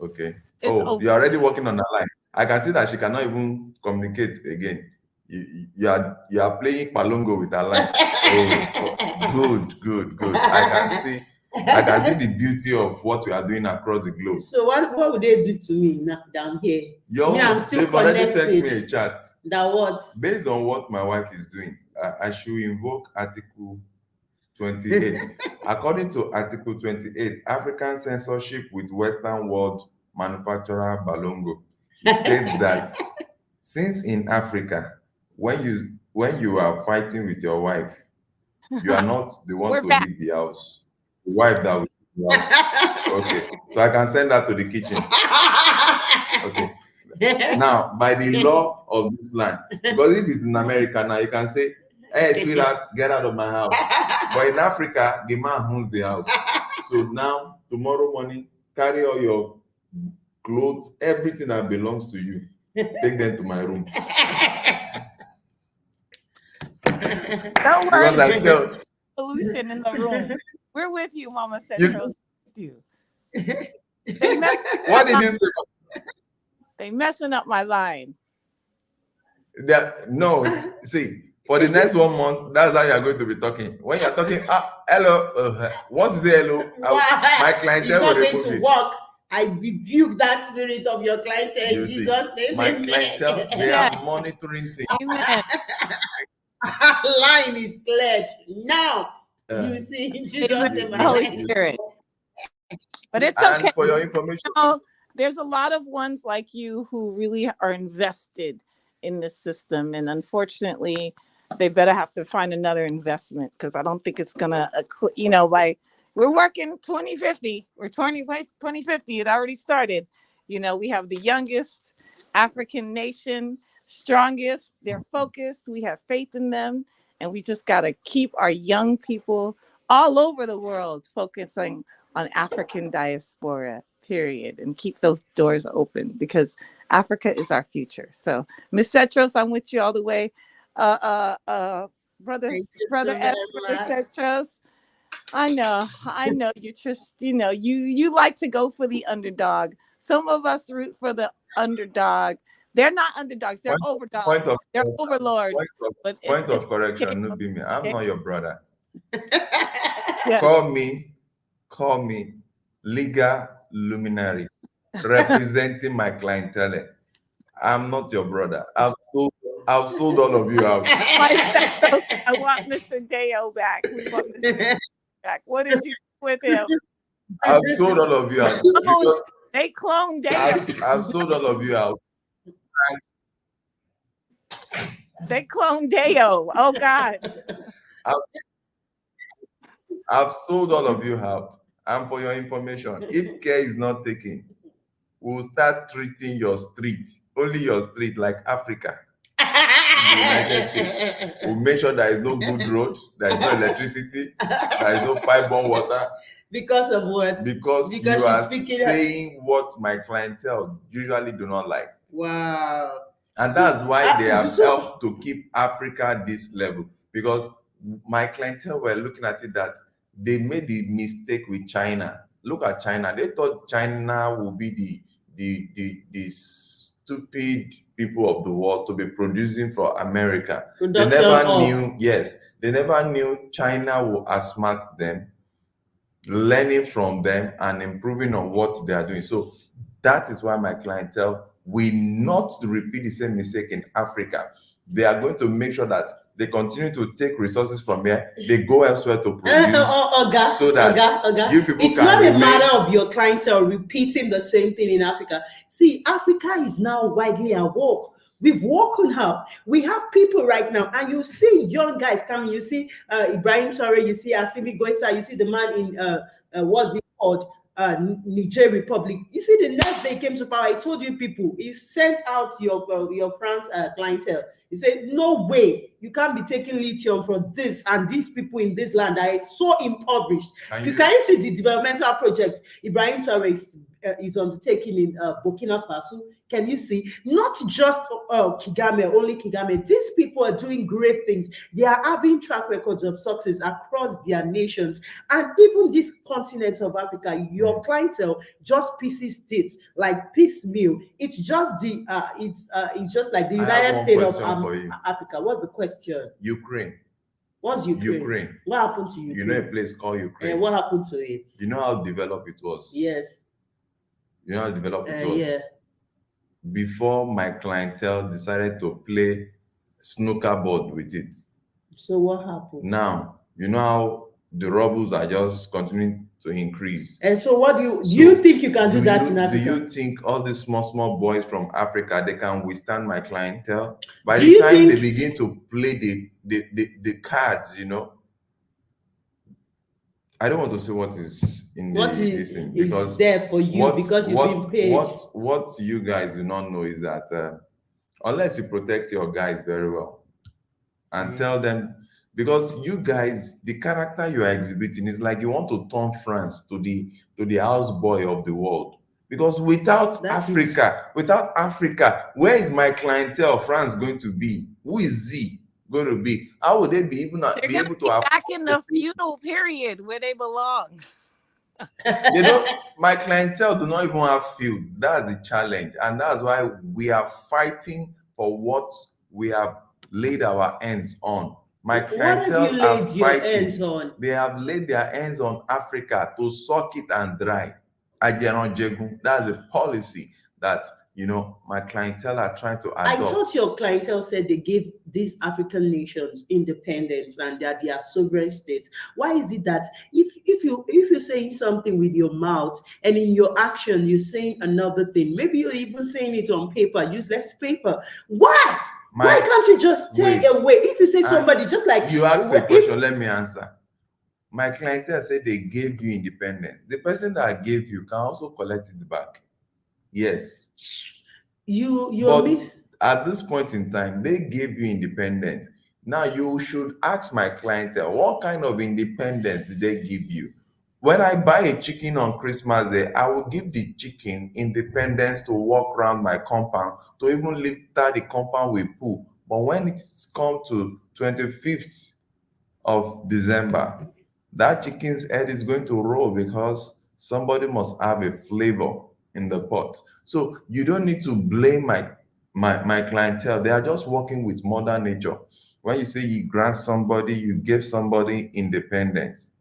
[SPEAKER 4] Okay. You're already working on the line. I can see that she cannot even communicate again. You are playing palongo with her line. Good. I can see the beauty of what we are doing across the globe.
[SPEAKER 3] So what would they do to me down here? I'm still
[SPEAKER 4] they've already sent me a chat.
[SPEAKER 3] That what?
[SPEAKER 4] Based on what my wife is doing, I should invoke Article 28. According to Article 28, African censorship with Western world manufacturer Balongo states that since in Africa, when you are fighting with your wife, you are not the one to leave the house. The wife that will leave the house. Okay, so I can send that to the kitchen. Okay. Now, by the law of this land, because if it's in America now, you can say, "Hey, sweetheart, get out of my house." But in Africa, the man owns the house. So now, tomorrow morning, carry all your clothes, everything that belongs to you, take them to my room.
[SPEAKER 5] Don't worry. Solution in the room. We're with you, Mama Centros.
[SPEAKER 4] What did you say?
[SPEAKER 5] They messing up my line.
[SPEAKER 4] No, see, for the next 1 month, that's how you are going to be talking. When you're talking, hello, once you say hello, my clientele will remove it.
[SPEAKER 3] Work. I rebuke that spirit of your clientele in Jesus' name.
[SPEAKER 4] My clientele, they are monitoring things.
[SPEAKER 5] Amen.
[SPEAKER 3] Line is cleared now. You see, in Jesus' name.
[SPEAKER 5] Holy Spirit. But it's okay.
[SPEAKER 4] And for your information,
[SPEAKER 5] there's a lot of ones like you who really are invested in this system, and unfortunately, they better have to find another investment, because I don't think it's gonna, we're working 2050. We're 2050. It already started. We have the youngest African nation, strongest. They're focused. We have faith in them, and we just gotta keep our young people all over the world focusing on African diaspora, period, and keep those doors open, because Africa is our future. So, Miss Cetros, I'm with you all the way. Brother S, Cetros, I know you just, you like to go for the underdog. Some of us root for the underdog. They're not underdogs, they're overdogs. They're overlords.
[SPEAKER 4] Point of correction, Nubimi, I'm not your brother.
[SPEAKER 5] Yes.
[SPEAKER 4] Call me legal luminary representing my clientele. I'm not your brother. I've sold all of you out.
[SPEAKER 5] I want Mr. Deo back. We want Mr. Deo back. What did you do with him?
[SPEAKER 4] I've sold all of you out.
[SPEAKER 5] They cloned Deo.
[SPEAKER 4] I've sold all of you out.
[SPEAKER 5] They cloned Deo. Oh God.
[SPEAKER 4] I've sold all of you out. And for your information, if care is not taken, we'll start treating your street, only your street, like Africa. In the United States. We'll make sure there is no good road, there is no electricity, there is no pipe-borne water.
[SPEAKER 3] Because of what?
[SPEAKER 4] Because you are saying what my clientele usually do not like.
[SPEAKER 3] Wow.
[SPEAKER 4] And that's why they have helped to keep Africa this level. Because my clientele were looking at it that they made the mistake with China. Look at China. They thought China would be the stupid, people of the world to be producing for America.
[SPEAKER 3] Production
[SPEAKER 4] they never
[SPEAKER 3] of-
[SPEAKER 4] knew, yes, they never knew China will outsmart them, learning from them and improving on what they are doing. So that is why my clientele will not repeat the same mistake in Africa. They are going to make sure that they continue to take resources from here, they go elsewhere to produce, so that you people
[SPEAKER 3] it's
[SPEAKER 4] can
[SPEAKER 3] not
[SPEAKER 4] remain.
[SPEAKER 3] a matter of your clientele repeating the same thing in Africa. See, Africa is now widely awoke. We've woken up. We have people right now, and you see young guys coming. You see Ibrahim Traore, you see Assimi Goita, you see the man in what's it called? Niger Republic. You see, the next day he came to power, I told you people, he sent out your France clientele. He said, no way, you can't be taking lithium from this and these people in this land are so impoverished. Can you see the developmental projects Ibrahim Traore is undertaking in Burkina Faso? Can you see? Not just Kigame, only Kigame. These people are doing great things. They are having track records of success across their nations. And even this continent of Africa, your clientele just pieces it like piecemeal. It's just the it's just like the United States of Africa. What's the question?
[SPEAKER 4] Ukraine.
[SPEAKER 3] What's Ukraine?
[SPEAKER 4] Ukraine.
[SPEAKER 3] What happened to Ukraine?
[SPEAKER 4] You know a place called Ukraine.
[SPEAKER 3] And what happened to it?
[SPEAKER 4] You know how developed it was?
[SPEAKER 3] Yes.
[SPEAKER 4] You know how developed it was?
[SPEAKER 3] Yeah.
[SPEAKER 4] Before my clientele decided to play snooker board with it.
[SPEAKER 3] So what happened?
[SPEAKER 4] Now, you know how the rubbles are just continuing to increase.
[SPEAKER 3] And so what do you think you can do that in Africa?
[SPEAKER 4] Do you think all these small boys from Africa, they can withstand my clientele? By the time they begin to play the cards, you know, I don't want to say what is in this thing, because
[SPEAKER 3] there for you because you've been paid.
[SPEAKER 4] What you guys do not know is that unless you protect your guys very well and tell them, because you guys, the character you are exhibiting is like you want to turn France to the houseboy of the world. Because without Africa, where is my clientele France going to be? Who is he going to be? How would they be able to have
[SPEAKER 5] back in the feudal period where they belong?
[SPEAKER 4] You know, my clientele do not even have feud. That's the challenge, and that's why we are fighting for what we have laid our hands on. My clientele are fighting. They have laid their hands on Africa to suck it and dry. That's a policy that, you know, my clientele are trying to adopt.
[SPEAKER 3] I thought your clientele said they gave these African nations independence and that they are sovereign states. Why is it that if you're saying something with your mouth and in your action you're saying another thing, maybe you're even saying it on paper, useless paper? Why can't you just take away? If you say somebody, just like
[SPEAKER 4] you ask a question, let me answer. My clientele said they gave you independence. The person that gave you can also collect it back. Yes.
[SPEAKER 3] But
[SPEAKER 4] at this point in time, they gave you independence. Now you should ask my clientele, what kind of independence did they give you? When I buy a chicken on Christmas Day, I will give the chicken independence to walk around my compound, to even litter the compound with poo. But when it's come to 25th of December, that chicken's head is going to roll because somebody must have a flavor in the pot. So you don't need to blame my clientele. They are just working with Mother Nature. When you say you grant somebody, you give somebody independence,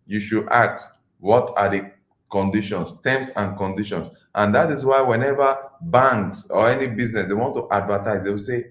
[SPEAKER 4] you should ask, what are the conditions, terms and conditions? And that is why whenever banks or any business, they want to advertise, they will say,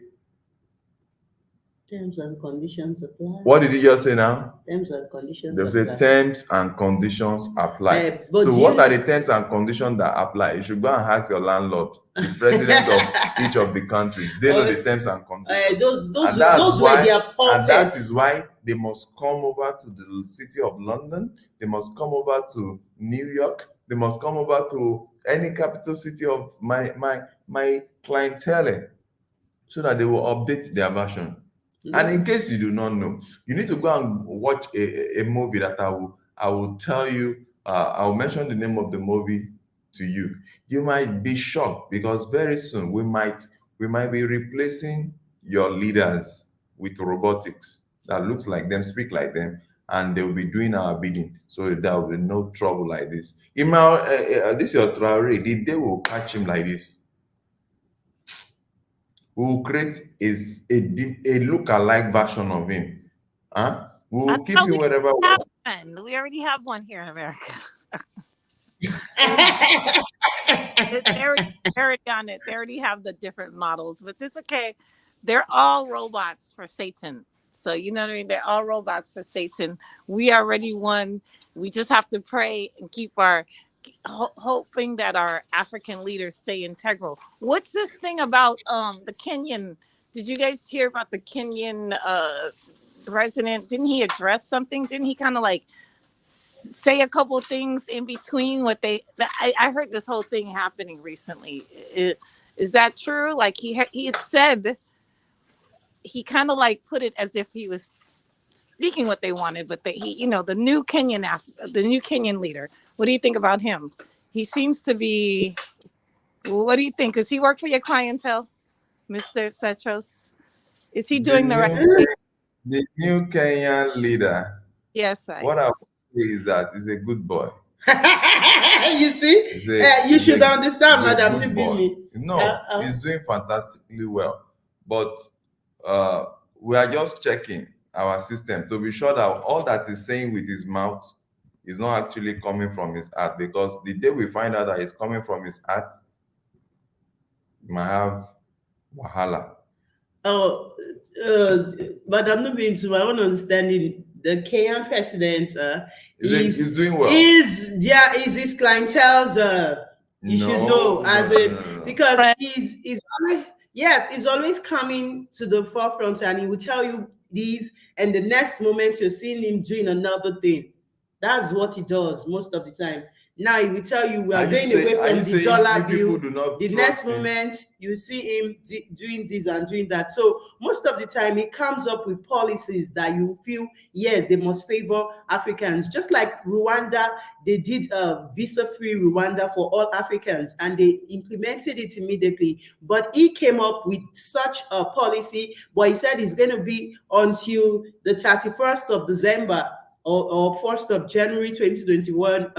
[SPEAKER 3] terms and conditions apply.
[SPEAKER 4] What did you just say now?
[SPEAKER 3] Terms and conditions
[SPEAKER 4] They'll
[SPEAKER 3] apply.
[SPEAKER 4] say terms and conditions apply. So what are the terms and conditions that apply? You should go and ask your landlord, the president of each of the countries. They know the terms and conditions.
[SPEAKER 3] Those were their puppets.
[SPEAKER 4] And that is why they must come over to the city of London. They must come over to New York. They must come over to any capital city of my clientele, so that they will update their version. And in case you do not know, you need to go and watch a movie that I will tell you. I will mention the name of the movie to you. You might be shocked, because very soon we might be replacing your leaders with robotics that looks like them, speak like them, and they will be doing our bidding. So there will be no trouble like this. This your Traore, they will catch him like this. we will create a look-alike version of him. Huh? We will keep him
[SPEAKER 5] we
[SPEAKER 4] wherever we
[SPEAKER 5] have
[SPEAKER 4] want.
[SPEAKER 5] one. We already have one here in America. They're already on it. They already have the different models, but it's okay. They're all robots for Satan. So you know what I mean? They're all robots for Satan. We already won. We just have to pray and keep our hoping that our African leaders stay integral. What's this thing about the Kenyan? Did you guys hear about the Kenyan president? Didn't he address something? Didn't he kind of like say a couple things in between what they? I heard this whole thing happening recently. Is that true? Like he had said, he kind of like put it as if he was speaking what they wanted, but the new Kenyan leader. What do you think about him? He seems to be. What do you think? Does he work for your clientele, Mr. Setros? Is he
[SPEAKER 4] The
[SPEAKER 5] doing the right
[SPEAKER 4] new,
[SPEAKER 5] thing?
[SPEAKER 4] the new Kenyan leader.
[SPEAKER 5] Yes,
[SPEAKER 4] What I would say is that he's a good boy.
[SPEAKER 3] You see, you should understand, Madam Nibili.
[SPEAKER 4] No, he's doing fantastically well. But we are just checking our system to be sure that all that he's saying with his mouth is not actually coming from his heart. Because the day we find out that it's coming from his heart, we might have wahala.
[SPEAKER 3] Oh, Madam Nubintu, I want to understand it. The Kenyan president
[SPEAKER 4] He's doing well.
[SPEAKER 3] Is his clientele's you should know
[SPEAKER 4] no.
[SPEAKER 3] Because he's always, yes, he's always coming to the forefront and he will tell you these, and the next moment you're seeing him doing another thing. That's what he does most of the time. Now he will tell you we are going away from the dollar bill. The next moment you see him doing this and doing that. So most of the time he comes up with policies that you feel, yes, they must favor Africans. Just like Rwanda, they did a visa-free Rwanda for all Africans and they implemented it immediately. But he came up with such a policy, but he said it's going to be until the 31st of December or 1st of January 2021,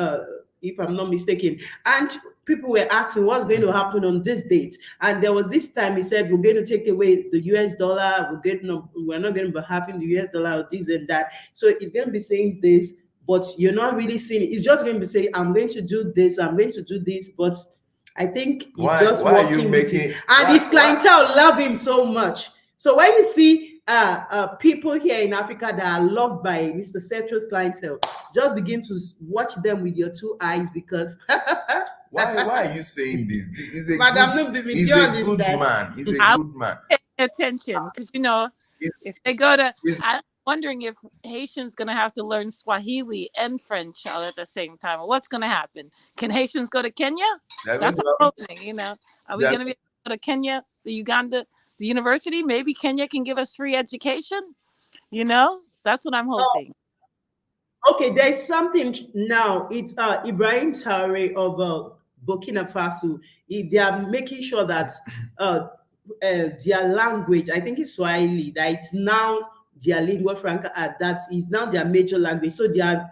[SPEAKER 3] if I'm not mistaken. And people were asking what's going to happen on this date. And there was this time he said, we're going to take away the US dollar. We're not going to be having the US dollar or this and that. So he's going to be saying this, but you're not really seeing it. He's just going to be saying, I'm going to do this. I'm going to do this. But I think he's just working with it. And his clientele love him so much. So when you see people here in Africa that are loved by Mr. Setros clientele, just begin to watch them with your two eyes because
[SPEAKER 4] why are you saying this? He's a
[SPEAKER 3] Madam
[SPEAKER 4] good man. He's a good man.
[SPEAKER 5] Pay attention because if they go to, I'm wondering if Haitians gonna have to learn Swahili and French all at the same time. What's gonna happen? Can Haitians go to Kenya? That's what I'm hoping. Are we gonna be able to go to Kenya, the Uganda? The university, maybe Kenya can give us free education. That's what I'm hoping.
[SPEAKER 3] Okay, there's something now. It's Ibrahim Traore of Burkina Faso. They are making sure that their language, I think it's Swahili, that it's now their lingua franca, that is now their major language. So they are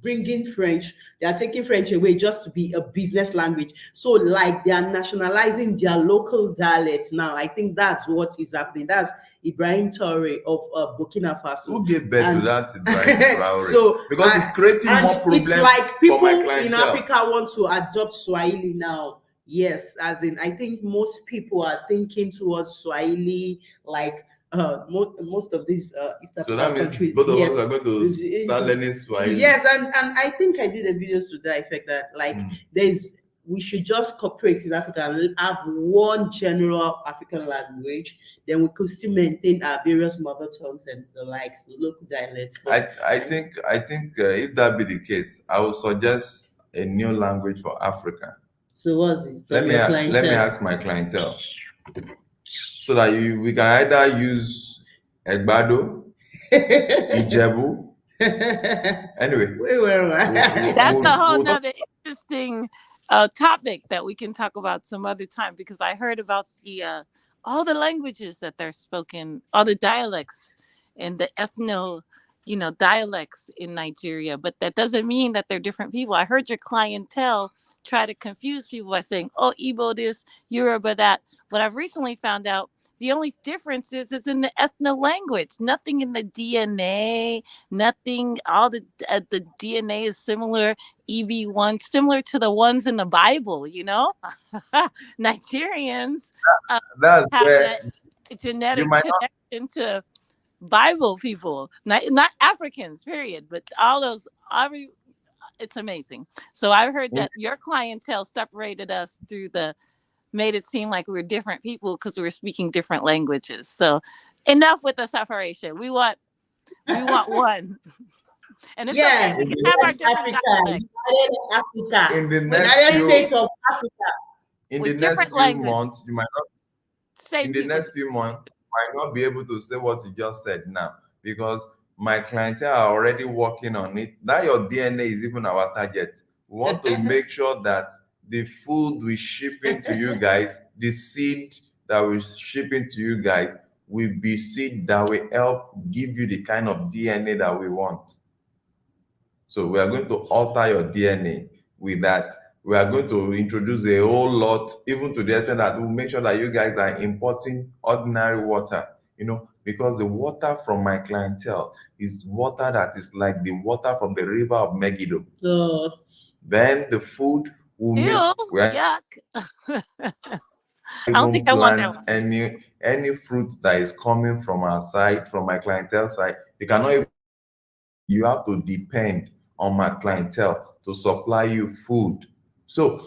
[SPEAKER 3] bringing French, they are taking French away just to be a business language. So like they are nationalizing their local dialects now. I think that's what is happening. That's Ibrahim Traore of Burkina Faso.
[SPEAKER 4] Who gave birth to that Ibrahim Traore? Because it's creating more problems.
[SPEAKER 3] It's like people in Africa want to adopt Swahili now. Yes, as in I think most people are thinking towards Swahili, like most of these East African countries.
[SPEAKER 4] Both of us are going to start learning Swahili.
[SPEAKER 3] Yes, and I think I did a video to that effect that we should just cooperate in Africa and have one general African language. Then we could still maintain our various mother tongues and the likes, the local dialects.
[SPEAKER 4] I think if that be the case, I would suggest a new language for Africa.
[SPEAKER 3] So what's it?
[SPEAKER 4] Let me ask my clientele. So that we can either use Egbado, Ijebu. Anyway.
[SPEAKER 5] That's a whole nother interesting topic that we can talk about some other time, because I heard about all the languages that they're spoken, all the dialects and the dialects in Nigeria, but that doesn't mean that they're different people. I heard your clientele try to confuse people by saying, oh, Igbo this, Yoruba that. But I've recently found out The only difference is in the ethno-language. Nothing in the DNA, nothing, all the DNA is similar, EV1, similar to the ones in the Bible, you know? Nigerians
[SPEAKER 4] That's
[SPEAKER 5] have
[SPEAKER 4] where
[SPEAKER 5] that
[SPEAKER 4] you
[SPEAKER 5] genetic
[SPEAKER 4] might not.
[SPEAKER 5] connection to Bible people, not Africans, period, but all those, it's amazing. So I heard that your clientele separated us through made it seem like we were different people because we were speaking different languages. So enough with the separation. We want one. And it's okay.
[SPEAKER 3] Yes,
[SPEAKER 5] We
[SPEAKER 4] In
[SPEAKER 5] can
[SPEAKER 4] the,
[SPEAKER 5] have our
[SPEAKER 3] yes,
[SPEAKER 5] different
[SPEAKER 3] Africa,
[SPEAKER 5] dialects
[SPEAKER 3] United Africa,
[SPEAKER 4] in the
[SPEAKER 5] with
[SPEAKER 4] next
[SPEAKER 3] United
[SPEAKER 4] few
[SPEAKER 3] States of Africa.
[SPEAKER 4] in the
[SPEAKER 5] with
[SPEAKER 4] next
[SPEAKER 5] different
[SPEAKER 4] few
[SPEAKER 5] language.
[SPEAKER 4] months, you might not. In
[SPEAKER 5] Same
[SPEAKER 4] the
[SPEAKER 5] people.
[SPEAKER 4] next few months, you might not be able to say what you just said now because my clientele are already working on it. That your DNA is even our target. We want to make sure that the food we shipping to you guys, the seed that we're shipping to you guys, will be seed that will help give you the kind of DNA that we want. So we are going to alter your DNA with that. We are going to introduce a whole lot, even to the extent that we'll make sure that you guys are importing ordinary water, because the water from my clientele is water that is like the water from the river of Megiddo. Then the food will make
[SPEAKER 5] Ew,
[SPEAKER 4] we are
[SPEAKER 5] yuck. I don't
[SPEAKER 4] even
[SPEAKER 5] think I want that
[SPEAKER 4] plant
[SPEAKER 5] one.
[SPEAKER 4] any fruit that is coming from our side, from my clientele side. You cannot even, you have to depend on my clientele to supply you food. So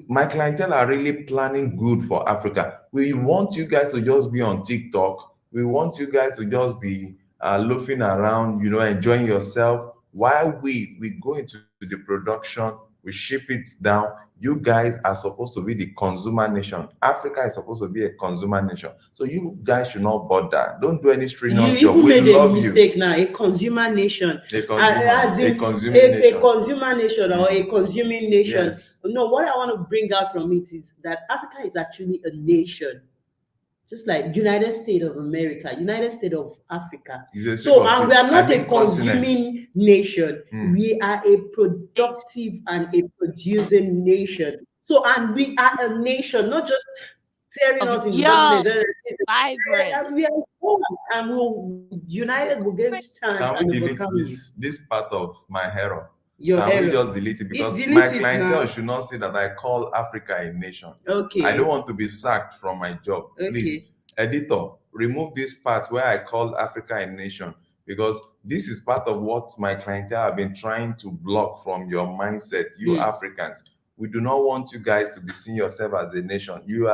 [SPEAKER 4] my clientele are really planning good for Africa. We want you guys to just be on TikTok. We want you guys to just be loafing around, enjoying yourself while we go into the production, we ship it down. You guys are supposed to be the consumer nation. Africa is supposed to be a consumer nation. So you guys should not bother. Don't do any
[SPEAKER 3] You
[SPEAKER 4] strenuous job.
[SPEAKER 3] even
[SPEAKER 4] We
[SPEAKER 3] made a
[SPEAKER 4] love you.
[SPEAKER 3] mistake now, a consumer nation. As
[SPEAKER 4] A
[SPEAKER 3] in
[SPEAKER 4] consuming nation.
[SPEAKER 3] a consumer nation or a consuming nation.
[SPEAKER 4] Yes.
[SPEAKER 3] No, what I want to bring out from it is that Africa is actually a nation. Just like United States of America, United States of Africa. So, and we are not a consuming nation. We are a productive and a producing nation. So, and we are a nation, not just tearing us in
[SPEAKER 5] Young,
[SPEAKER 3] government.
[SPEAKER 5] vibrant.
[SPEAKER 3] We are one, and we'll united, we're going to stand
[SPEAKER 4] Can
[SPEAKER 3] and
[SPEAKER 4] we delete
[SPEAKER 3] overcome
[SPEAKER 4] this part of my error?
[SPEAKER 3] your
[SPEAKER 4] Can
[SPEAKER 3] error.
[SPEAKER 4] we just delete it? Because
[SPEAKER 3] Delete
[SPEAKER 4] my
[SPEAKER 3] it
[SPEAKER 4] clientele
[SPEAKER 3] now.
[SPEAKER 4] should not see that I call Africa a nation.
[SPEAKER 3] Okay.
[SPEAKER 4] I don't want to be sacked from my job.
[SPEAKER 3] Okay.
[SPEAKER 4] Please, editor, remove this part where I call Africa a nation, because this is part of what my clientele have been trying to block from your mindset, you Africans. We do not want you guys to be seeing yourself as a nation. You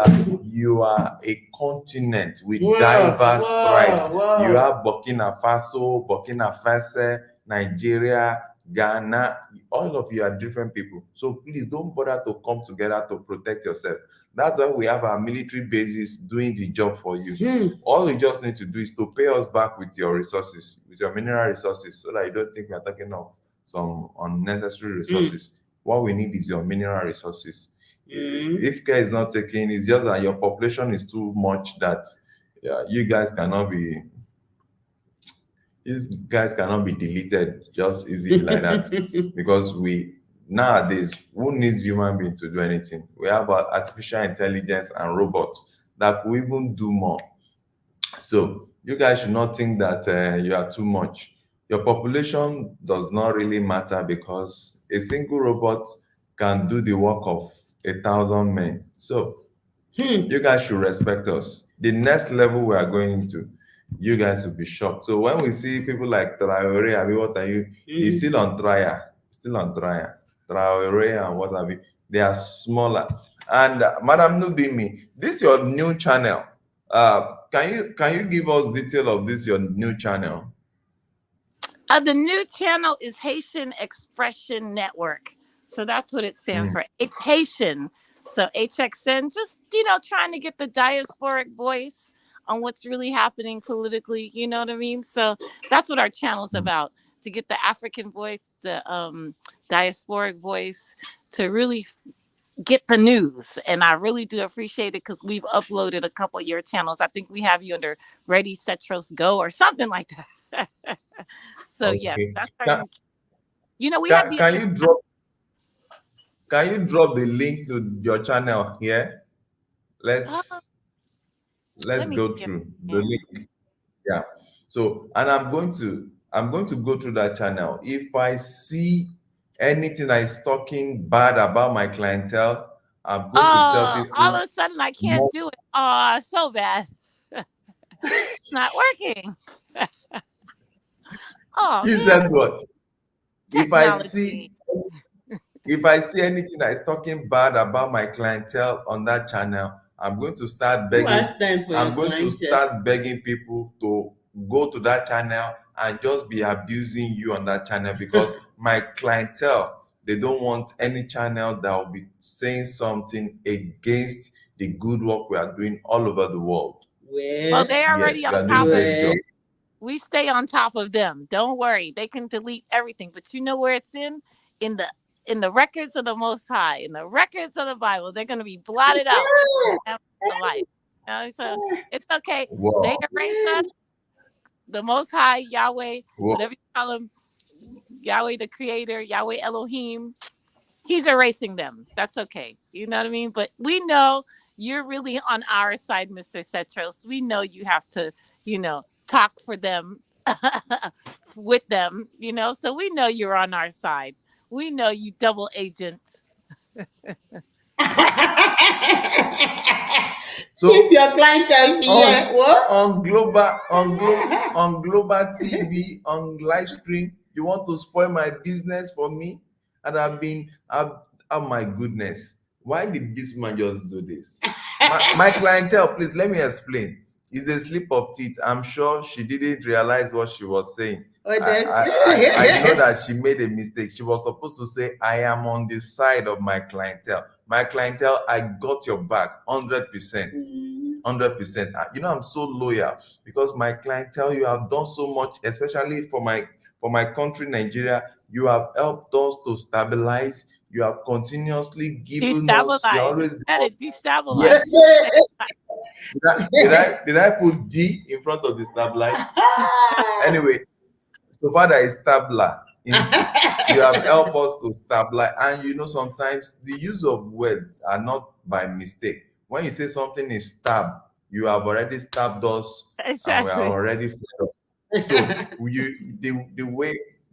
[SPEAKER 4] are a continent with diverse tribes. You have Burkina Faso, Burkina Faso, Nigeria, Ghana. All of you are different people. So please don't bother to come together to protect yourself. That's why we have our military bases doing the job for you. All you just need to do is to pay us back with your resources, with your mineral resources, so that you don't think we are talking of some unnecessary resources. What we need is your mineral resources. If care is not taken, it's just that your population is too much that you guys cannot be. These guys cannot be deleted just easily like that, because nowadays, who needs human being to do anything? We have artificial intelligence and robots that will even do more. So you guys should not think that you are too much. Your population does not really matter, because a single robot can do the work of 1,000 men. So you guys should respect us. The next level we are going into, you guys will be shocked. So when we see people like Traore, what are you? He's still on trial. Traore and what have you? They are smaller. And Madam Nubimi, this is your new channel. Can you give us detail of this, your new channel?
[SPEAKER 5] The new channel is Haitian Expression Network. So that's what it stands for. It's Haitian. So HXN, just, trying to get the diasporic voice on what's really happening politically. You know what I mean? So that's what our channel's about, to get the African voice, the diasporic voice, to really get the news. And I really do appreciate it, because we've uploaded a couple of your channels. I think we have you under Ready Cetros Go or something like that. So
[SPEAKER 4] Okay.
[SPEAKER 5] yeah, that's our we have the
[SPEAKER 4] can you drop the link to your channel here? let's
[SPEAKER 5] Let me
[SPEAKER 4] go
[SPEAKER 5] see if
[SPEAKER 4] through
[SPEAKER 5] I
[SPEAKER 4] the
[SPEAKER 5] can.
[SPEAKER 4] link. Yeah. So, and I'm going to go through that channel. If I see anything that is talking bad about my clientele, I'm going to tell
[SPEAKER 5] Oh, all
[SPEAKER 4] people
[SPEAKER 5] of a sudden I can't
[SPEAKER 4] more.
[SPEAKER 5] do it. Oh, so bad. It's not working. Oh
[SPEAKER 4] He
[SPEAKER 5] man,
[SPEAKER 4] said what? If I see
[SPEAKER 5] technology.
[SPEAKER 4] if I see anything that is talking bad about my clientele on that channel,
[SPEAKER 3] Who has time for
[SPEAKER 4] I'm
[SPEAKER 3] your
[SPEAKER 4] going to
[SPEAKER 3] clientele?
[SPEAKER 4] start begging people to go to that channel and just be abusing you on that channel, because my clientele, they don't want any channel that will be saying something against the good work we are doing all over the world.
[SPEAKER 5] Well,
[SPEAKER 3] Well,
[SPEAKER 5] they're already
[SPEAKER 4] Yes, we
[SPEAKER 5] on
[SPEAKER 4] are doing
[SPEAKER 5] top
[SPEAKER 4] a
[SPEAKER 5] of
[SPEAKER 4] great
[SPEAKER 3] well,
[SPEAKER 4] job.
[SPEAKER 5] We stay on top of them. Don't worry. They can delete everything. But you know where it's in? In the in the records of the Most High, in the records of the Bible. They're gonna be blotted out of life. So it's okay. They
[SPEAKER 4] Wow.
[SPEAKER 5] erase us. The Most High, Yahweh,
[SPEAKER 4] Wow.
[SPEAKER 5] whatever you call him, Yahweh the Creator, Yahweh Elohim, he's erasing them. That's okay. You know what I mean? But we know you're really on our side, Mr. Cetros. We know you have to, talk for them, with them, so we know you're on our side. We know you double agent.
[SPEAKER 3] Keep
[SPEAKER 4] So
[SPEAKER 3] your clientele here.
[SPEAKER 4] on
[SPEAKER 3] What?
[SPEAKER 4] on global TV, on live stream, you want to spoil my business for me? And oh my goodness, why did this man just do this? My clientele, please let me explain. It's a slip of teeth. I'm sure she didn't realize what she was saying.
[SPEAKER 3] Oh,
[SPEAKER 4] I know
[SPEAKER 3] that's
[SPEAKER 4] that she made a mistake. She was supposed to say, I am on the side of my clientele. My clientele, I got your back 100%. 100%. I'm so loyal, because my clientele, you have done so much, especially for my country, Nigeria. You have helped us to stabilize. You have continuously given us. You're
[SPEAKER 5] Destabilize. You
[SPEAKER 4] always the
[SPEAKER 5] said
[SPEAKER 4] one.
[SPEAKER 5] it. Destabilize.
[SPEAKER 4] Yes. Did I put D in front of the stabilize? Anyway, so far that is stabler. You have helped us to stabilize. And sometimes the use of words are not by mistake. When you say something is stab, you have already stabbed us, and we are
[SPEAKER 5] Exactly.
[SPEAKER 4] already fed up. So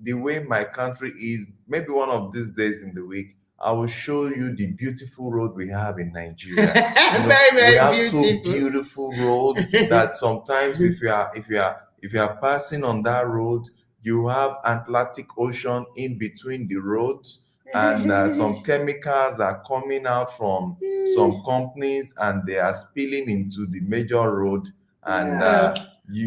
[SPEAKER 4] the way my country is, maybe one of these days in the week, I will show you the beautiful road we have in Nigeria.
[SPEAKER 3] very,
[SPEAKER 4] We
[SPEAKER 3] very
[SPEAKER 4] have so
[SPEAKER 3] beautiful.
[SPEAKER 4] beautiful road that sometimes if you are passing on that road, you have Atlantic Ocean in between the roads, and some chemicals are coming out from some companies, and they are spilling into the major road. And
[SPEAKER 3] Wow.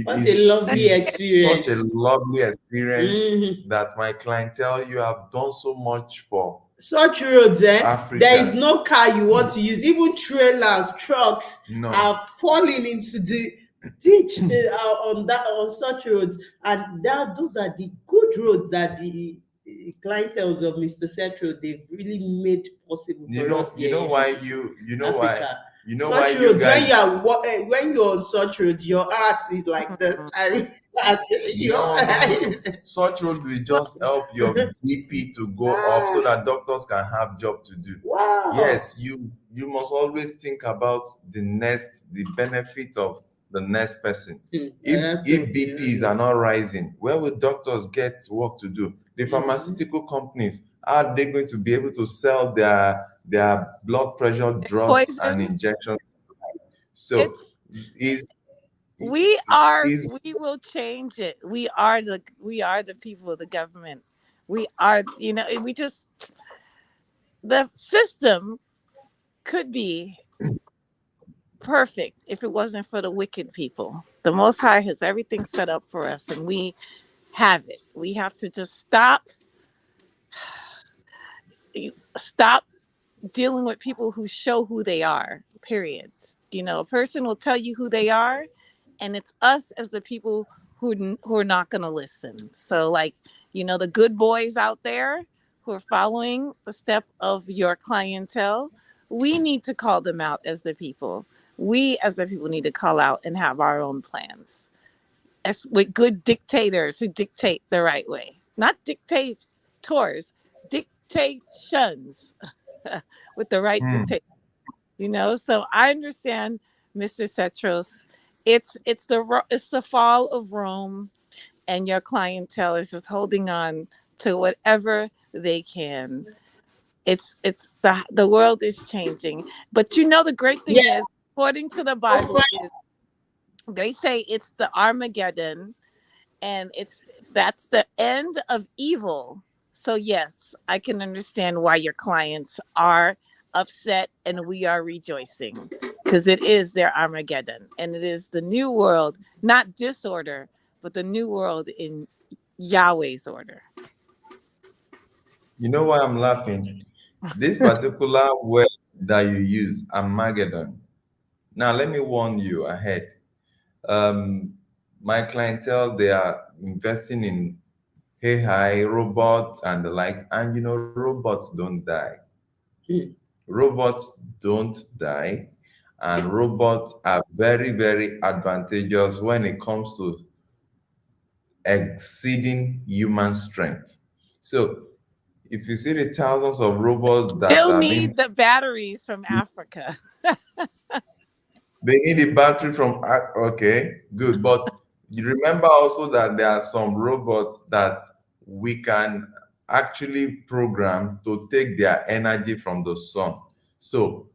[SPEAKER 3] What a
[SPEAKER 4] it's
[SPEAKER 3] lovely
[SPEAKER 4] such a
[SPEAKER 3] experience.
[SPEAKER 4] lovely experience
[SPEAKER 3] Mhm.
[SPEAKER 4] that my clientele, you have done so much for
[SPEAKER 3] Such roads,
[SPEAKER 4] Africa.
[SPEAKER 3] there is no car you want to use. Even trailers, trucks
[SPEAKER 4] No.
[SPEAKER 3] are falling into the ditch on such roads, and those are the good roads that the clientels of Mr. Central they've really made possible for us
[SPEAKER 4] You
[SPEAKER 3] here
[SPEAKER 4] know
[SPEAKER 3] in
[SPEAKER 4] why
[SPEAKER 3] Africa.
[SPEAKER 4] why
[SPEAKER 3] Such
[SPEAKER 4] you
[SPEAKER 3] roads, when
[SPEAKER 4] guys.
[SPEAKER 3] when you're on such roads, your heart is like this.
[SPEAKER 4] No. Such road will just help your BP to go up, so that doctors can have job to do.
[SPEAKER 3] Wow.
[SPEAKER 4] Yes, you must always think about the benefit of the next person. If BPs are not rising, where will doctors get work to do? The pharmaceutical companies, are they going to be able to sell their blood pressure drugs and
[SPEAKER 5] Poisons.
[SPEAKER 4] injections? So
[SPEAKER 5] It's
[SPEAKER 4] is
[SPEAKER 5] we
[SPEAKER 4] is
[SPEAKER 5] will change it. We are the people of the government. We are, we just the system could be perfect if it wasn't for the wicked people. The Most High has everything set up for us, and we have it. We have to just stop dealing with people who show who they are. Period. A person will tell you who they are, and it's us as the people who are not going to listen. So, like, the good boys out there who are following the step of your clientele, we need to call them out as the people. We as the people need to call out and have our own plans. As with good dictators who dictate the right way, not dictators, dictations with the right
[SPEAKER 4] hmm,
[SPEAKER 5] dictate. So I understand, Mr. Cetros. it's the fall of Rome, and your clientele is just holding on to whatever they can. It's the world is changing, but the great thing
[SPEAKER 3] Yeah.
[SPEAKER 5] is, according to the Bible, is they say it's the Armageddon, and that's the end of evil. So yes, I can understand why your clients are upset, and we are rejoicing, because it is their Armageddon, and it is the new world, not disorder, but the new world in Yahweh's order.
[SPEAKER 4] You know why I'm laughing? This particular word that you use, Armageddon. Now, let me warn you ahead. Um, my clientele, they are investing in AI, robots, and the likes. And robots don't die.
[SPEAKER 3] Hmm.
[SPEAKER 4] Robots don't die. And robots are very, very advantageous when it comes to exceeding human strength. So, if you see the thousands of robots that
[SPEAKER 5] They'll
[SPEAKER 4] are being,
[SPEAKER 5] need the batteries from Africa.
[SPEAKER 4] they need a battery from, okay, good. But you remember also that there are some robots that we can actually program to take their energy from the sun. So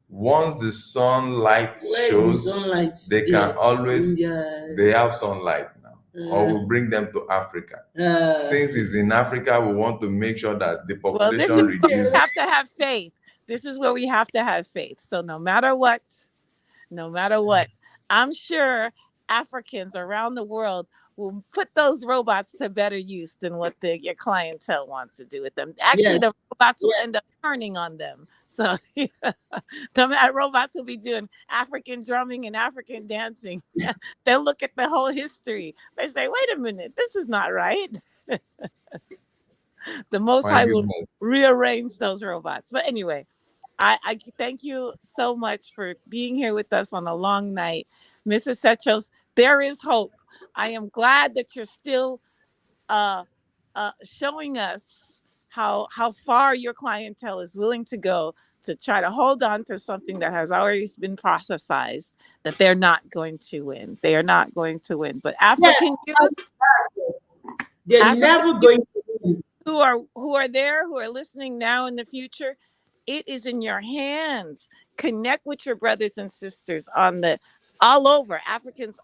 [SPEAKER 4] once the sunlight
[SPEAKER 3] Where is the
[SPEAKER 4] shows,
[SPEAKER 3] sunlight
[SPEAKER 4] they can
[SPEAKER 3] there?
[SPEAKER 4] always,
[SPEAKER 3] India.
[SPEAKER 4] they have sunlight now, or
[SPEAKER 3] Uh,
[SPEAKER 4] we'll bring them to Africa.
[SPEAKER 3] uh,
[SPEAKER 4] Since it's in Africa, we want to make sure that the
[SPEAKER 5] Well, this
[SPEAKER 4] population
[SPEAKER 5] is where we
[SPEAKER 4] reduces.
[SPEAKER 5] have to have faith. This is where we have to have faith. So no matter what, I'm sure Africans around the world will put those robots to better use than what your clientele wants to do with them. Actually,
[SPEAKER 3] yes.
[SPEAKER 5] the robots will
[SPEAKER 3] Yes.
[SPEAKER 5] end up turning on them. So robots will be doing African drumming and African dancing. They'll look at the whole history. They say, wait a minute, this is not right. The Most
[SPEAKER 4] My
[SPEAKER 5] High will
[SPEAKER 4] goodness.
[SPEAKER 5] rearrange those robots. But anyway, I thank you so much for being here with us on a long night. Mrs. Setchos, there is hope. I am glad that you're still uh, showing us how far your clientele is willing to go to try to hold on to something that has always been processized, that they're not going to win. They are not going to win. But
[SPEAKER 3] Yes.
[SPEAKER 5] African youth,
[SPEAKER 3] They're
[SPEAKER 5] African
[SPEAKER 3] never
[SPEAKER 5] youth
[SPEAKER 3] going to win.
[SPEAKER 5] who are listening now in the future, it is in your hands. Connect with your brothers and sisters on the all over,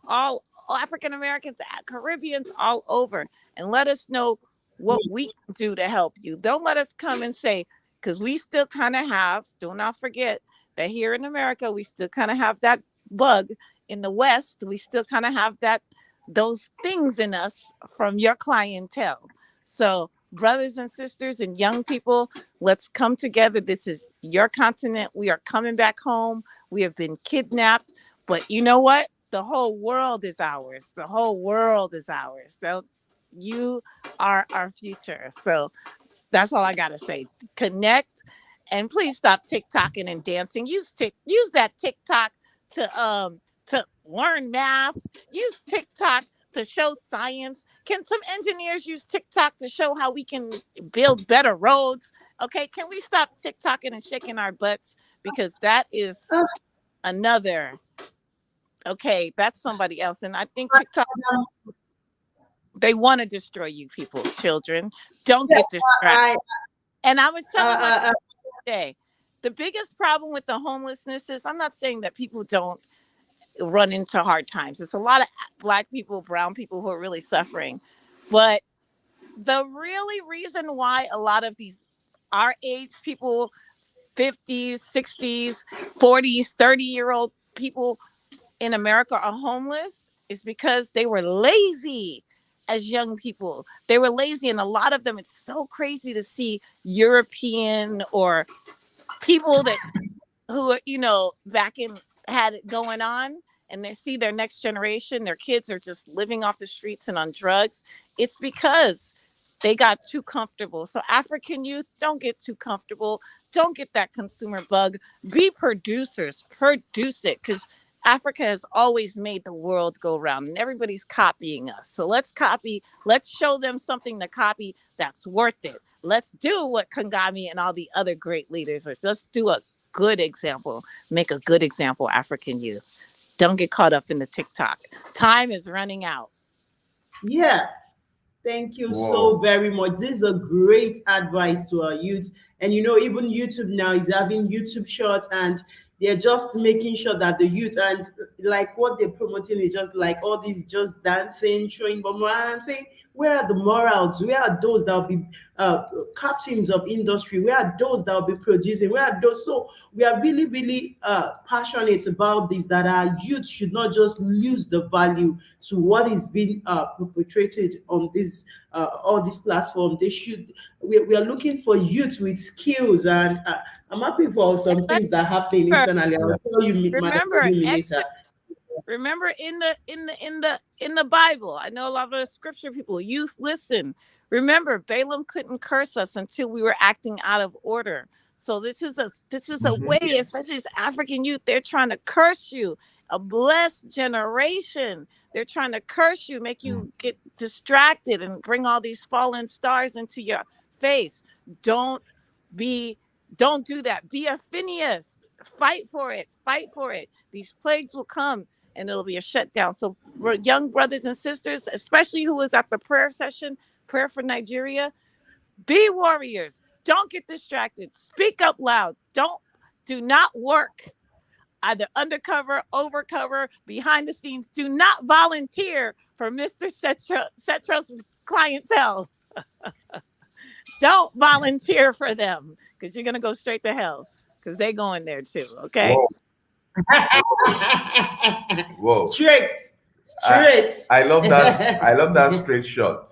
[SPEAKER 5] all African Americans, Caribbeans all over, and let us know what we can do to help you. Don't let us come and say, because we still kind of have, do not forget that here in America we still kind of have that bug. In the West we still kind of have that, those things in us from your clientele. So, brothers and sisters and young people, let's come together. This is your continent. We are coming back home. We have been kidnapped. But you know what? The whole world is ours. The whole world is ours. So you are our future. So that's all I got to say. Connect, and please stop TikToking and dancing. Use that TikTok to learn math. Use TikTok to show science. Can some engineers use TikTok to show how we can build better roads? Okay, can we stop TikToking and shaking our butts, because that is
[SPEAKER 3] Uh,
[SPEAKER 5] another, okay, that's somebody else. And I think TikTok, they want to destroy you people, children. Don't
[SPEAKER 3] yes,
[SPEAKER 5] get distracted.
[SPEAKER 3] I,
[SPEAKER 5] And I was telling my
[SPEAKER 3] uh,
[SPEAKER 5] today, the biggest problem with the homelessness is, I'm not saying that people don't run into hard times. It's a lot of Black people, brown people who are really suffering. But the really reason why a lot of these our age people, 50s, 60s, 40s, 30-year-old people in America are homeless is because they were lazy as young people. They were lazy, and a lot of them, it's so crazy to see European or people that who back in had it going on, and they see their next generation, their kids are just living off the streets and on drugs. It's because they got too comfortable. So African youth, don't get too comfortable. Don't get that consumer bug. Be producers. Produce it, because Africa has always made the world go round, and everybody's copying us. So let's copy. Let's show them something to copy that's worth it. Let's do what Kangami and all the other great leaders are. Let's do a good example. Make a good example, African youth. Don't get caught up in the TikTok. Time is running out.
[SPEAKER 3] Yeah. Thank you so
[SPEAKER 4] Whoa.
[SPEAKER 3] very much. This is a great advice to our youth. And even YouTube now is having YouTube shorts, and they're just making sure that the youth, and like what they're promoting is just like all these just dancing, showing. But I'm saying, where are the morals? Where are those that will be captains of industry? Where are those that will be producing? Where are those? So we are really, really passionate about this, that our youth should not just lose the value to what is being perpetrated on this all these platforms. They should. We are looking for youth with skills, and I'm happy for some things that happen
[SPEAKER 5] Remember,
[SPEAKER 3] internally.
[SPEAKER 4] Yeah.
[SPEAKER 3] I'll tell you, Madam
[SPEAKER 5] remember,
[SPEAKER 3] Illuminator.
[SPEAKER 5] remember in the Bible, I know a lot of the scripture people, youth, listen. Remember, Balaam couldn't curse us until we were acting out of order. So this is a way, especially as African youth, they're trying to curse you. A blessed generation. They're trying to curse you, make you get distracted, and bring all these fallen stars into your face. Don't be, don't do that. Be a Phineas. Fight for it. Fight for it. These plagues will come, and it'll be a shutdown. So, young brothers and sisters, especially who was at the prayer session, prayer for Nigeria, be warriors. Don't get distracted. Speak up loud. Do not work either undercover, overcover, behind the scenes. Do not volunteer for Mr. Cetro's clientele. Don't volunteer for them, because you're going to go straight to hell, because they're going there too. Okay.
[SPEAKER 4] Whoa. Whoa.
[SPEAKER 3] Straight.
[SPEAKER 4] I love that. I love that straight shot.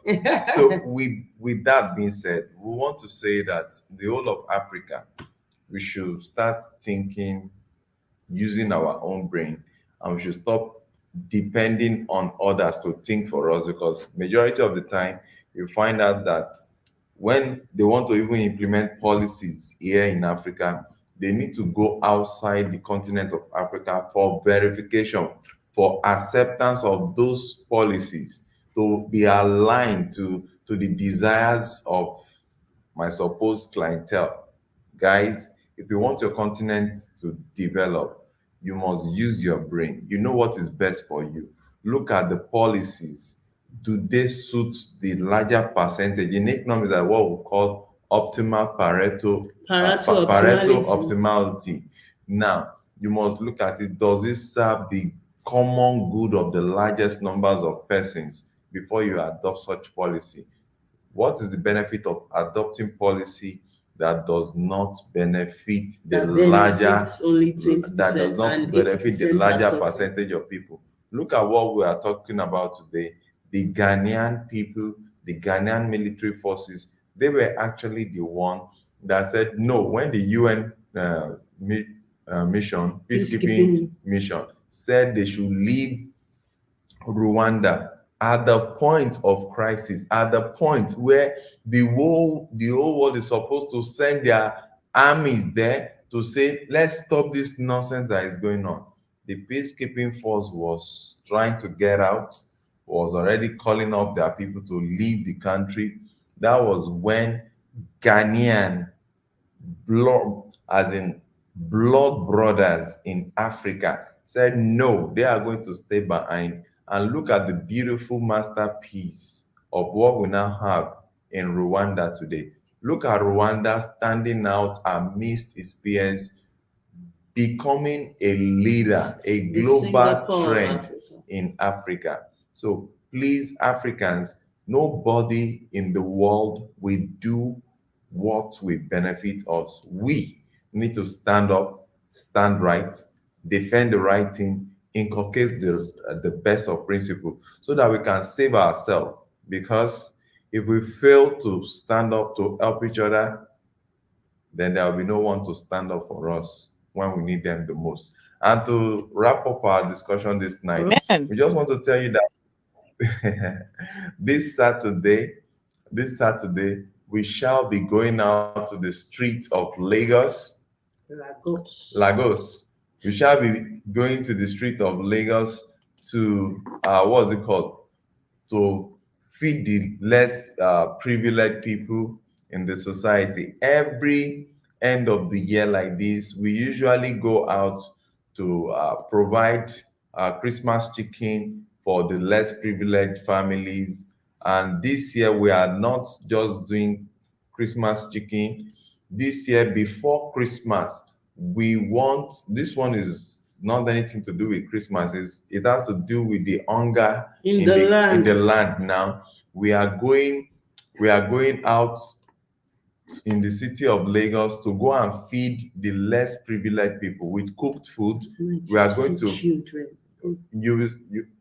[SPEAKER 4] So with that being said, we want to say that the whole of Africa, we should start thinking using our own brain, and we should stop depending on others to think for us, because majority of the time you find out that when they want to even implement policies here in Africa, they need to go outside the continent of Africa for verification, for acceptance of those policies to be aligned to the desires of my supposed clientele. Guys, if you want your continent to develop, you must use your brain. You know what is best for you. Look at the policies. Do they suit the larger percentage? In economics, are what we call optimal Pareto optimality. Now, you must look at it. Does it serve the common good of the largest numbers of persons before you adopt such policy? What is the benefit of adopting policy that does not benefit the
[SPEAKER 3] That
[SPEAKER 4] larger,
[SPEAKER 3] benefits only
[SPEAKER 4] that does
[SPEAKER 3] 20%
[SPEAKER 4] not
[SPEAKER 3] and
[SPEAKER 4] benefit the
[SPEAKER 3] 80% are
[SPEAKER 4] larger
[SPEAKER 3] suffering.
[SPEAKER 4] percentage of people? Look at what we are talking about today. The Ghanaian people, the Ghanaian military forces, they were actually the one that said no when the UN mission, peacekeeping mission, said they should leave Rwanda at the point of crisis, at the point where the whole world is supposed to send their armies there to say, let's stop this nonsense that is going on. The peacekeeping force was trying to get out, was already calling up their people to leave the country. That was when Ghanaian blood, as in blood brothers in Africa, said no, they are going to stay behind. And look at the beautiful masterpiece of what we now have in Rwanda today. Look at Rwanda standing out amidst its peers, becoming a leader, a
[SPEAKER 3] The
[SPEAKER 4] global
[SPEAKER 3] Singapore of
[SPEAKER 4] trend
[SPEAKER 3] Africa.
[SPEAKER 4] in Africa. So please, Africans, nobody in the world will do what will benefit us. We need to stand up, stand right, defend the right thing, inculcate the best of principle so that we can save ourselves. Because if we fail to stand up to help each other, then there will be no one to stand up for us when we need them the most. And to wrap up our discussion this night,
[SPEAKER 5] Amen.
[SPEAKER 4] we just want to tell you that this Saturday, we shall be going out to the streets of Lagos. We shall be going to the streets of Lagos to what's it called? To feed the less privileged people in the society. Every end of the year like this, we usually go out to provide Christmas chicken for the less privileged families. And this year we are not just doing Christmas chicken. This year, before Christmas, we want, this one is not anything to do with Christmas. It has to do with the hunger
[SPEAKER 3] in the
[SPEAKER 4] land now. We are going out in the city of Lagos to go and feed the less privileged people with cooked food. We are going to
[SPEAKER 3] children.
[SPEAKER 4] You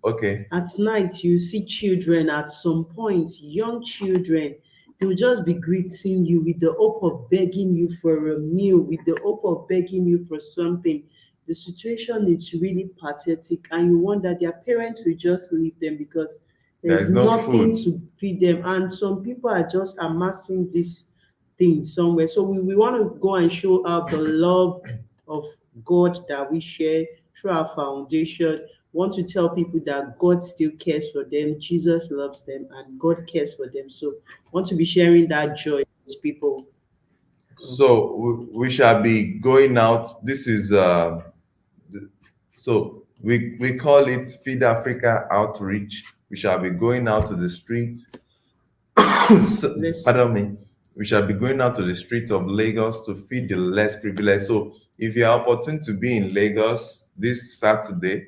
[SPEAKER 4] okay.
[SPEAKER 3] At night, you see children at some point, young children, they will just be greeting you with the hope of begging you for a meal, with the hope of begging you for something. The situation is really pathetic, and you wonder their parents will just leave them because there's
[SPEAKER 4] no
[SPEAKER 3] nothing
[SPEAKER 4] food
[SPEAKER 3] to feed them. And some people are just amassing this thing somewhere. So we want to go and show out the love of God that we share through our foundation. Want to tell people that God still cares for them, Jesus loves them, and God cares for them. So want to be sharing that joy with people.
[SPEAKER 4] So we shall be going out. This is so we call it Feed Africa Outreach. We shall be going out to the streets. Pardon me. We shall be going out to the streets of Lagos to feed the less privileged. So if you are opportune to be in Lagos this Saturday,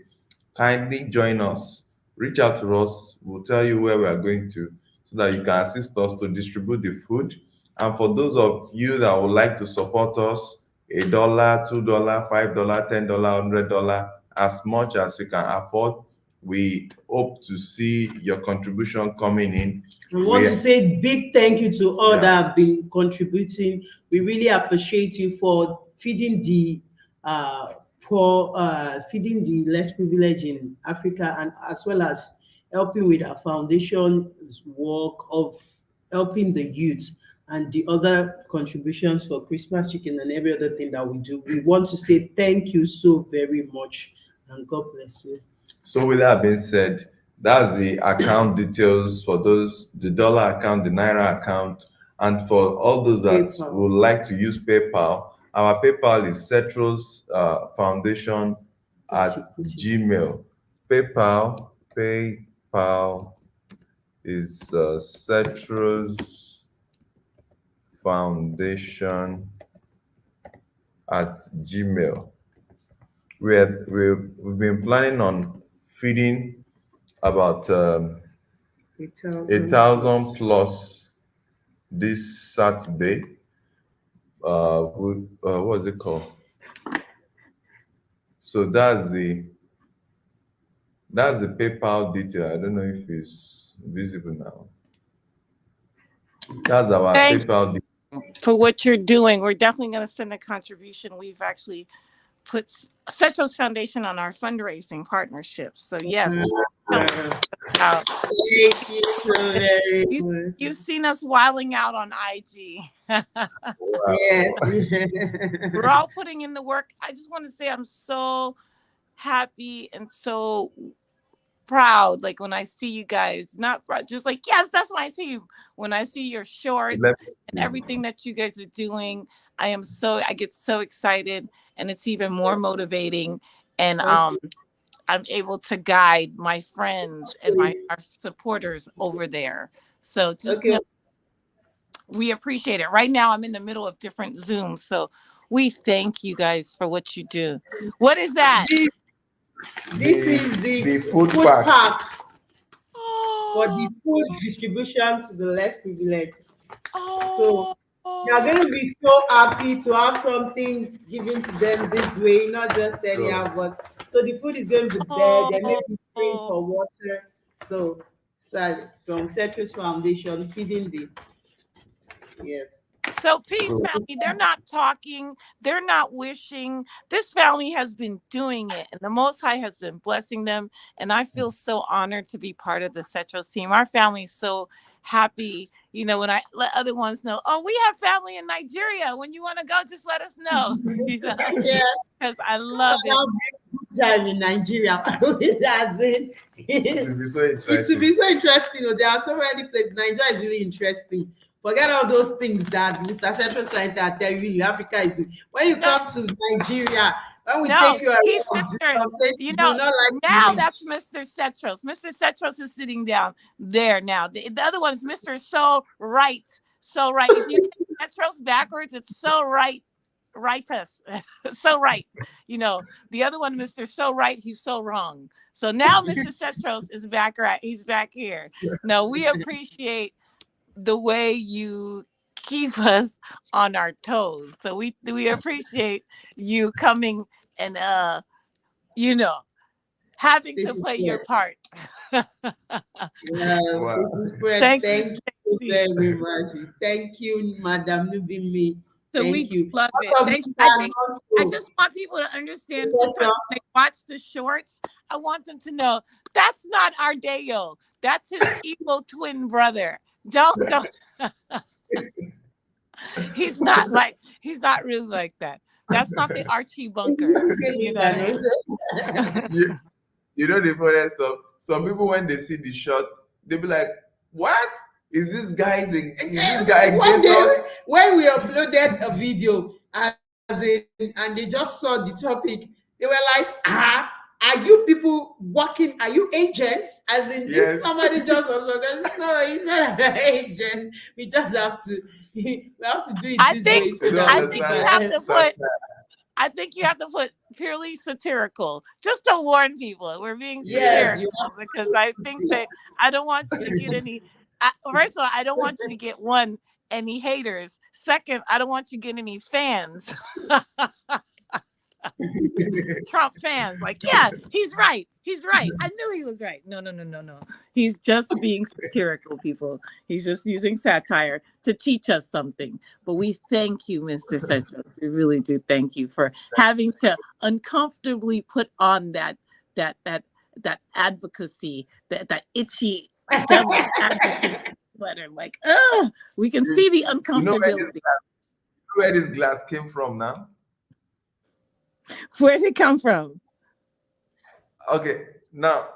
[SPEAKER 4] kindly join us. Reach out to us. We'll tell you where we are going to so that you can assist us to distribute the food. And for those of you that would like to support us, $1, $2, $5, $10, $100, as much as you can afford, we hope to see your contribution coming in.
[SPEAKER 3] I want to say big thank you to all that have been contributing. We really appreciate you for feeding the poor, feeding the less privileged in Africa, and as well as helping with our foundation's work of helping the youth and the other contributions for Christmas chicken and every other thing that we do. We want to say thank you so very much, and God bless you.
[SPEAKER 4] So with that being said, that's the account details for those, the dollar account, the Naira account, and for all those that would like to use PayPal, our PayPal is Cetros Foundation at Gmail. PayPal is Cetros Foundation at Gmail. We've been planning on feeding about 8,000 plus this Saturday. What is it called? So that's the PayPal detail. I don't know if it's visible now. That's our PayPal detail.
[SPEAKER 5] For what you're doing, we're definitely going to send a contribution. We've actually put Cetros Foundation on our fundraising partnerships. So yes,
[SPEAKER 3] thank you so very much.
[SPEAKER 5] You've seen us wilding out on IG.
[SPEAKER 3] Yes.
[SPEAKER 5] We're all putting in the work. I just want to say I'm so happy and so proud. Like when I see you guys, not just like, yes, that's my team. When I see your shorts and everything that you guys are doing, I get so excited, and it's even more motivating. And I'm able to guide my friends and our supporters over there. So just know, we appreciate it. Right now, I'm in the middle of different Zooms, so we thank you guys for what you do. What is that?
[SPEAKER 3] This is the food pack for the food distribution to the less privileged. So they are going to be so happy to have something given to them this way, not just anyhow, but so the food is going to be there. They may be praying for water. So from Cetros Foundation, feeding the
[SPEAKER 5] So peace family, they're not talking, they're not wishing. This family has been doing it, and the Most High has been blessing them. And I feel so honored to be part of the Cetros team. Our family is so happy, when I let other ones know, oh, we have family in Nigeria. When you want to go, just let us know.
[SPEAKER 3] Yes,
[SPEAKER 5] because I love it.
[SPEAKER 3] Time in Nigeria. It will be so interesting. There are so many places. Nigeria is really interesting. Forget all those things that Mr. Cetros clients are telling you Africa is good. When you come to Nigeria, When we
[SPEAKER 5] No,
[SPEAKER 3] take you
[SPEAKER 5] he's
[SPEAKER 3] around
[SPEAKER 5] Mr.
[SPEAKER 3] some places
[SPEAKER 5] You
[SPEAKER 3] you
[SPEAKER 5] know,
[SPEAKER 3] will not like
[SPEAKER 5] now
[SPEAKER 3] to
[SPEAKER 5] that's Mr. Setros. Mr. Setros is sitting down there now. The other one is Mr. So Right. So Right. If you take Setros backwards, it's so right. Rightus. So right. You know, the other one, Mr. So Right, he's so wrong. So now Mr. Setros is back right. He's back here. No, we appreciate the way you keep us on our toes. So we appreciate you coming and you know, having
[SPEAKER 3] this
[SPEAKER 5] to
[SPEAKER 3] is
[SPEAKER 5] play your
[SPEAKER 3] good.
[SPEAKER 5] part.
[SPEAKER 4] Wow.
[SPEAKER 3] This is Fred.
[SPEAKER 5] Thank you,
[SPEAKER 3] Thank you
[SPEAKER 5] Stacy.
[SPEAKER 3] very much. Thank you, Madam Nubimi.
[SPEAKER 5] So we
[SPEAKER 3] Thank
[SPEAKER 5] do
[SPEAKER 3] you.
[SPEAKER 5] love it.
[SPEAKER 3] All of
[SPEAKER 5] Thank
[SPEAKER 3] you
[SPEAKER 5] you. I
[SPEAKER 3] can
[SPEAKER 5] think I
[SPEAKER 3] also,
[SPEAKER 5] just want people to understand
[SPEAKER 3] yes,
[SPEAKER 5] sometimes when they watch the shorts, I want them to know that's not our Dayo. That's his evil twin brother. Don't he's not really like that. That's not the Archie Bunkers. You know what I mean?
[SPEAKER 4] you, you know the funniest stuff. Some people when they see the shot, they be like, "What is this guy? Is this guy
[SPEAKER 3] One
[SPEAKER 4] against
[SPEAKER 3] day,
[SPEAKER 4] us?"
[SPEAKER 3] when we uploaded a video, as in, and they just saw the topic, they were like, are you people working? Are you agents? As in,
[SPEAKER 4] Yes.
[SPEAKER 3] this somebody just also goes, no, he's not an agent. We just have to, we have to do it
[SPEAKER 5] I
[SPEAKER 3] this
[SPEAKER 5] think
[SPEAKER 3] way so
[SPEAKER 4] They don't
[SPEAKER 3] that
[SPEAKER 5] I
[SPEAKER 3] we
[SPEAKER 5] think you
[SPEAKER 4] understand
[SPEAKER 5] have to
[SPEAKER 4] satire.
[SPEAKER 5] put I think you have to put purely satirical, just to warn people. We're being
[SPEAKER 3] yes, you
[SPEAKER 5] satirical because I think that I don't want you to get any. First of all, I don't want you to get any haters. Second, I don't want you to get any fans. Trump fans, like, yeah, he's right. He's right. I knew he was right. No. He's just being satirical, people. He's just using satire to teach us something. But we thank you, Mr. Setros. We really do thank you for having to uncomfortably put on that advocacy, that itchy devil's advocacy sweater. Like, we can see the
[SPEAKER 4] You know
[SPEAKER 5] uncomfortability.
[SPEAKER 4] where this glass came from now?
[SPEAKER 5] Where did it come from?
[SPEAKER 4] Okay, now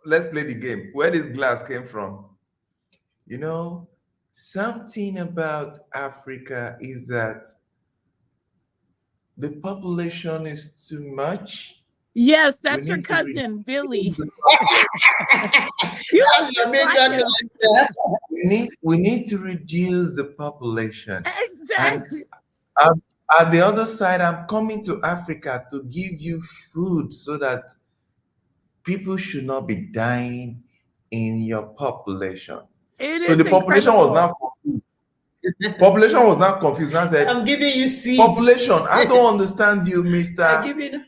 [SPEAKER 4] let's play the game. Where this glass came from? You know, something about Africa is that the population is too much.
[SPEAKER 5] Yes,
[SPEAKER 4] We
[SPEAKER 5] that's your
[SPEAKER 4] need to reduce
[SPEAKER 5] cousin, Billy.
[SPEAKER 4] the-
[SPEAKER 5] You
[SPEAKER 3] That's
[SPEAKER 5] look
[SPEAKER 3] your
[SPEAKER 5] just
[SPEAKER 3] major
[SPEAKER 5] like him.
[SPEAKER 3] answer.
[SPEAKER 4] we need to reduce the population. And
[SPEAKER 5] Exactly.
[SPEAKER 4] at the other side, I'm coming to Africa to give you food so that people should not be dying in your population.
[SPEAKER 5] It
[SPEAKER 4] So
[SPEAKER 5] is
[SPEAKER 4] the population was
[SPEAKER 5] incredible.
[SPEAKER 4] now confused. Population was now confused. Now said,
[SPEAKER 3] I'm giving you seeds.
[SPEAKER 4] population, I don't understand you,
[SPEAKER 3] I'm
[SPEAKER 4] Mr.
[SPEAKER 3] giving,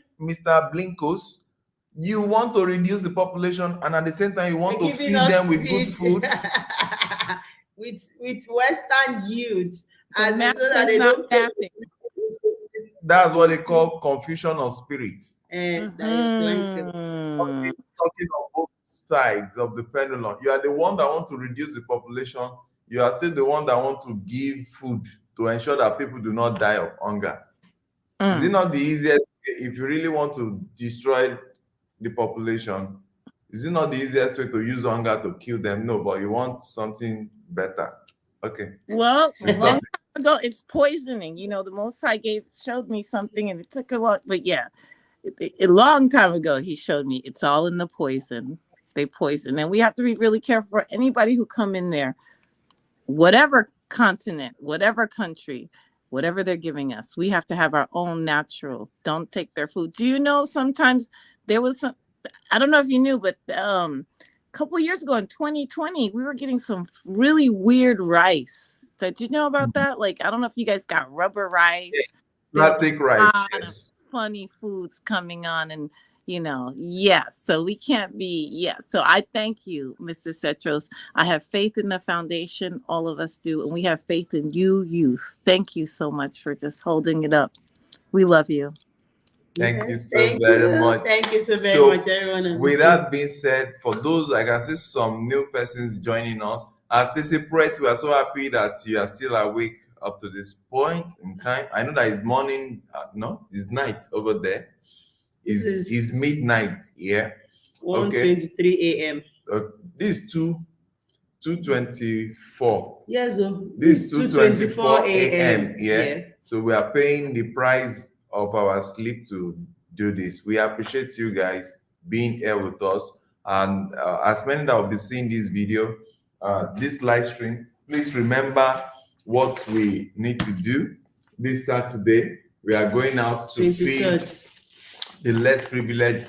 [SPEAKER 4] Blinkos. You want to reduce the population and at the same time you want
[SPEAKER 3] I'm
[SPEAKER 4] to
[SPEAKER 3] giving
[SPEAKER 4] feed
[SPEAKER 3] us
[SPEAKER 4] them with good
[SPEAKER 3] seeds.
[SPEAKER 4] food.
[SPEAKER 3] with Western youth,
[SPEAKER 5] The
[SPEAKER 3] as in,
[SPEAKER 5] math
[SPEAKER 3] so that
[SPEAKER 5] is
[SPEAKER 3] they
[SPEAKER 5] not
[SPEAKER 3] don't.
[SPEAKER 5] mathing.
[SPEAKER 4] That's what they call confusion of spirit.
[SPEAKER 5] Mhm.
[SPEAKER 4] Talking on both sides of the pendulum. You are the one that want to reduce the population. You are still the one that want to give food to ensure that people do not die of hunger. Is it not the easiest if you really want to destroy the population? Is it not the easiest way to use hunger to kill them? No, but you want something better. Okay.
[SPEAKER 5] Well,
[SPEAKER 4] We
[SPEAKER 5] a long
[SPEAKER 4] stop.
[SPEAKER 5] time ago, it's poisoning. You know, the Most High showed me something, and it took a lot. But yeah, a long time ago, he showed me it's all in the poison. They poison, and we have to be really careful for anybody who come in there, whatever continent, whatever country, whatever they're giving us. We have to have our own natural. Don't take their food. Do you know sometimes there was some? I don't know if you knew, but a couple years ago in 2020, we were getting some really weird rice. Did you know about that? Like, I don't know if you guys got rubber rice. There's
[SPEAKER 4] Plastic
[SPEAKER 5] a
[SPEAKER 4] rice.
[SPEAKER 5] lot of
[SPEAKER 4] Yes.
[SPEAKER 5] funny foods coming on, and so we can't be, so I thank you, Mr. Setros. I have faith in the foundation, all of us do, and we have faith in you, youth. Thank you so much for just holding it up. We love you.
[SPEAKER 4] Thank you so very much.
[SPEAKER 3] Thank you so very much, everyone.
[SPEAKER 4] With that being said, for those, I can see some new persons joining us. As Stacy Pratt, we are so happy that you are still awake up to this point in time. I know that it's morning, no, it's night over there. It's midnight here.
[SPEAKER 3] 1:23 a.m.
[SPEAKER 4] This is 2:24.
[SPEAKER 3] Yes,
[SPEAKER 4] This is 2:24 a.m.
[SPEAKER 3] Yeah.
[SPEAKER 4] So we are paying the price of our sleep to do this. We appreciate you guys being here with us. And as many that will be seeing this video, this live stream, please remember what we need to do. This Saturday, we are going out to
[SPEAKER 3] 23rd.
[SPEAKER 4] feed the less privileged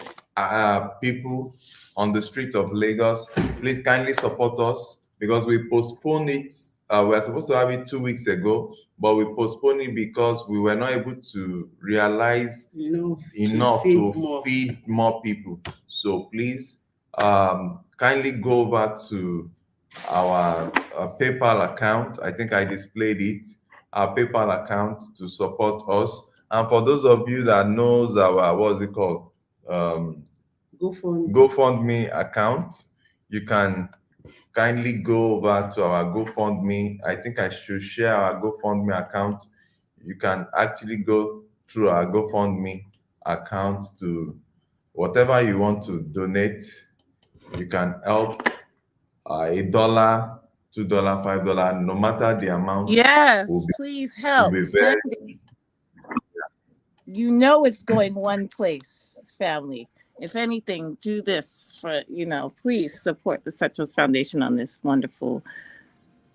[SPEAKER 4] people on the street of Lagos. Please kindly support us because we postponed it. We were supposed to have it 2 weeks ago, but we postponed it because we were not able to realize enough to feed more people. So please kindly go over to our PayPal account. I think I displayed it, our PayPal account, to support us. And for those of you that knows our, what's it called? GoFundMe account, you can kindly go over to our GoFundMe. I think I should share our GoFundMe account. You can actually go through our GoFundMe account to whatever you want to donate. You can help $1, $2, $5, no matter the amount.
[SPEAKER 5] Yes, please help. You know it's going one place, family. If anything, do this for, please support the Setros Foundation on this wonderful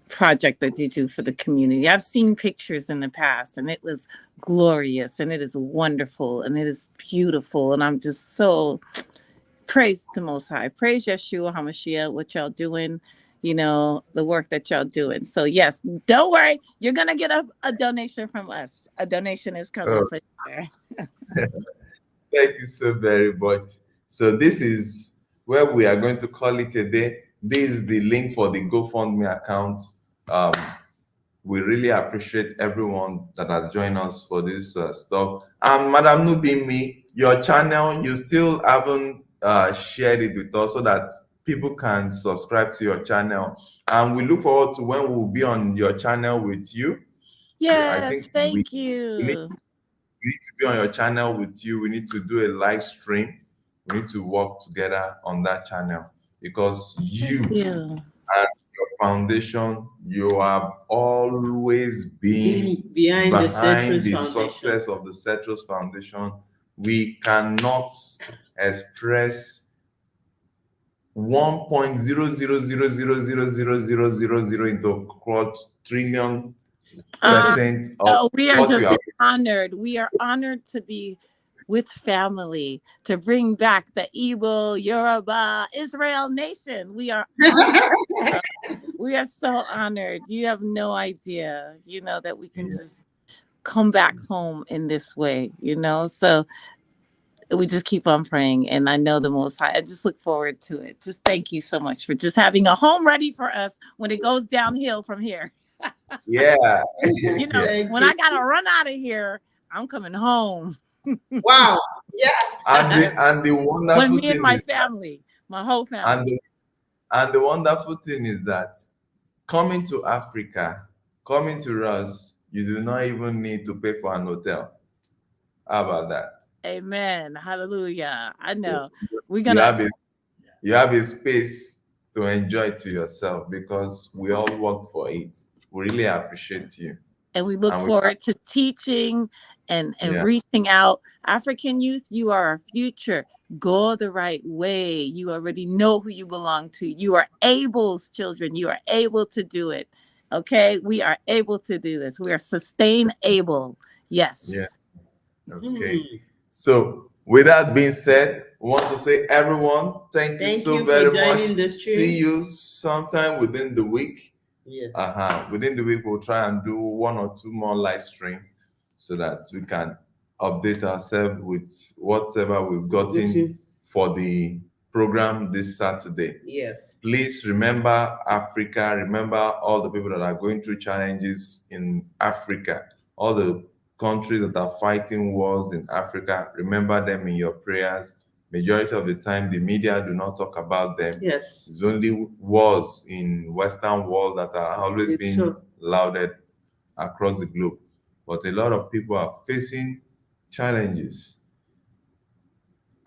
[SPEAKER 5] project that you do for the community. I've seen pictures in the past and it was glorious and it is wonderful and it is beautiful. And I'm just so praise the Most High. Praise Yeshua HaMashiach, what y'all doing, the work that y'all doing. So yes, don't worry. You're going to get a donation from us. A donation is coming for sure.
[SPEAKER 4] Thank you so very much. So this is where we are going to call it a day. This is the link for the GoFundMe account. We really appreciate everyone that has joined us for this stuff. And Madam Nubimi, your channel, you still haven't shared it with us so that people can subscribe to your channel. And we look forward to when we'll be on your channel with you.
[SPEAKER 5] Yes,
[SPEAKER 4] I think
[SPEAKER 5] thank you.
[SPEAKER 4] We need to be on your channel with you. We need to do a live stream. We need to work together on that channel because you and your foundation, you have always been behind the success of the Setros Foundation. We cannot express 1.000000000 into quadrillion percent of
[SPEAKER 5] we are just honored. We are honored to be with family, to bring back the Igbo, Yoruba, Israel nation. We are honored. We are so honored. You have no idea, that we can just come back home in this way, so we just keep on praying. And I know the Most High, I just look forward to it. Just thank you so much for just having a home ready for us when it goes downhill from here.
[SPEAKER 4] Yeah.
[SPEAKER 5] When I gotta run out of here, I'm coming home.
[SPEAKER 3] Wow. Yeah.
[SPEAKER 4] And the wonderful
[SPEAKER 5] when me
[SPEAKER 4] thing
[SPEAKER 5] and my
[SPEAKER 4] is
[SPEAKER 5] family, my whole family.
[SPEAKER 4] And the wonderful thing is that coming to Africa, coming to us, you do not even need to pay for an hotel. How about that?
[SPEAKER 5] Amen. Hallelujah. I know.
[SPEAKER 4] You have a space to enjoy to yourself because we all worked for it. We really appreciate you.
[SPEAKER 5] And we look forward to teaching and reaching out. African youth, you are our future. Go the right way. You already know who you belong to. You are able's children. You are able to do it. Okay? We are able to do this. We are sustainable. Yes.
[SPEAKER 4] Yeah. Okay. So with that being said, we want to say, everyone, thank you so very much. See you sometime within the week.
[SPEAKER 3] Yes.
[SPEAKER 4] Within the week, we'll try and do 1 or 2 more live stream so that we can update ourselves with whatever we've gotten for the program this Saturday.
[SPEAKER 3] Yes.
[SPEAKER 4] Please remember Africa. Remember all the people that are going through challenges in Africa. All the countries that are fighting wars in Africa, remember them in your prayers. Majority of the time, the media do not talk about them.
[SPEAKER 3] Yes.
[SPEAKER 4] It's only wars in Western world that are always being lauded across the globe. But a lot of people are facing challenges.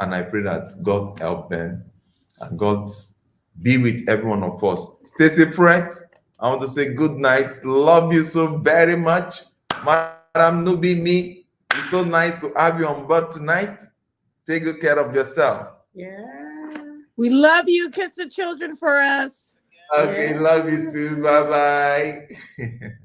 [SPEAKER 4] And I pray that God help them and God be with every one of us. Stay separate. I want to say good night. Love you so very much. Madam Nubi, me. It's so nice to have you on board tonight. Take good care of yourself.
[SPEAKER 3] Yeah.
[SPEAKER 5] We love you. Kiss the children for us.
[SPEAKER 4] Okay,
[SPEAKER 3] Yeah.
[SPEAKER 4] love you too. Bye bye.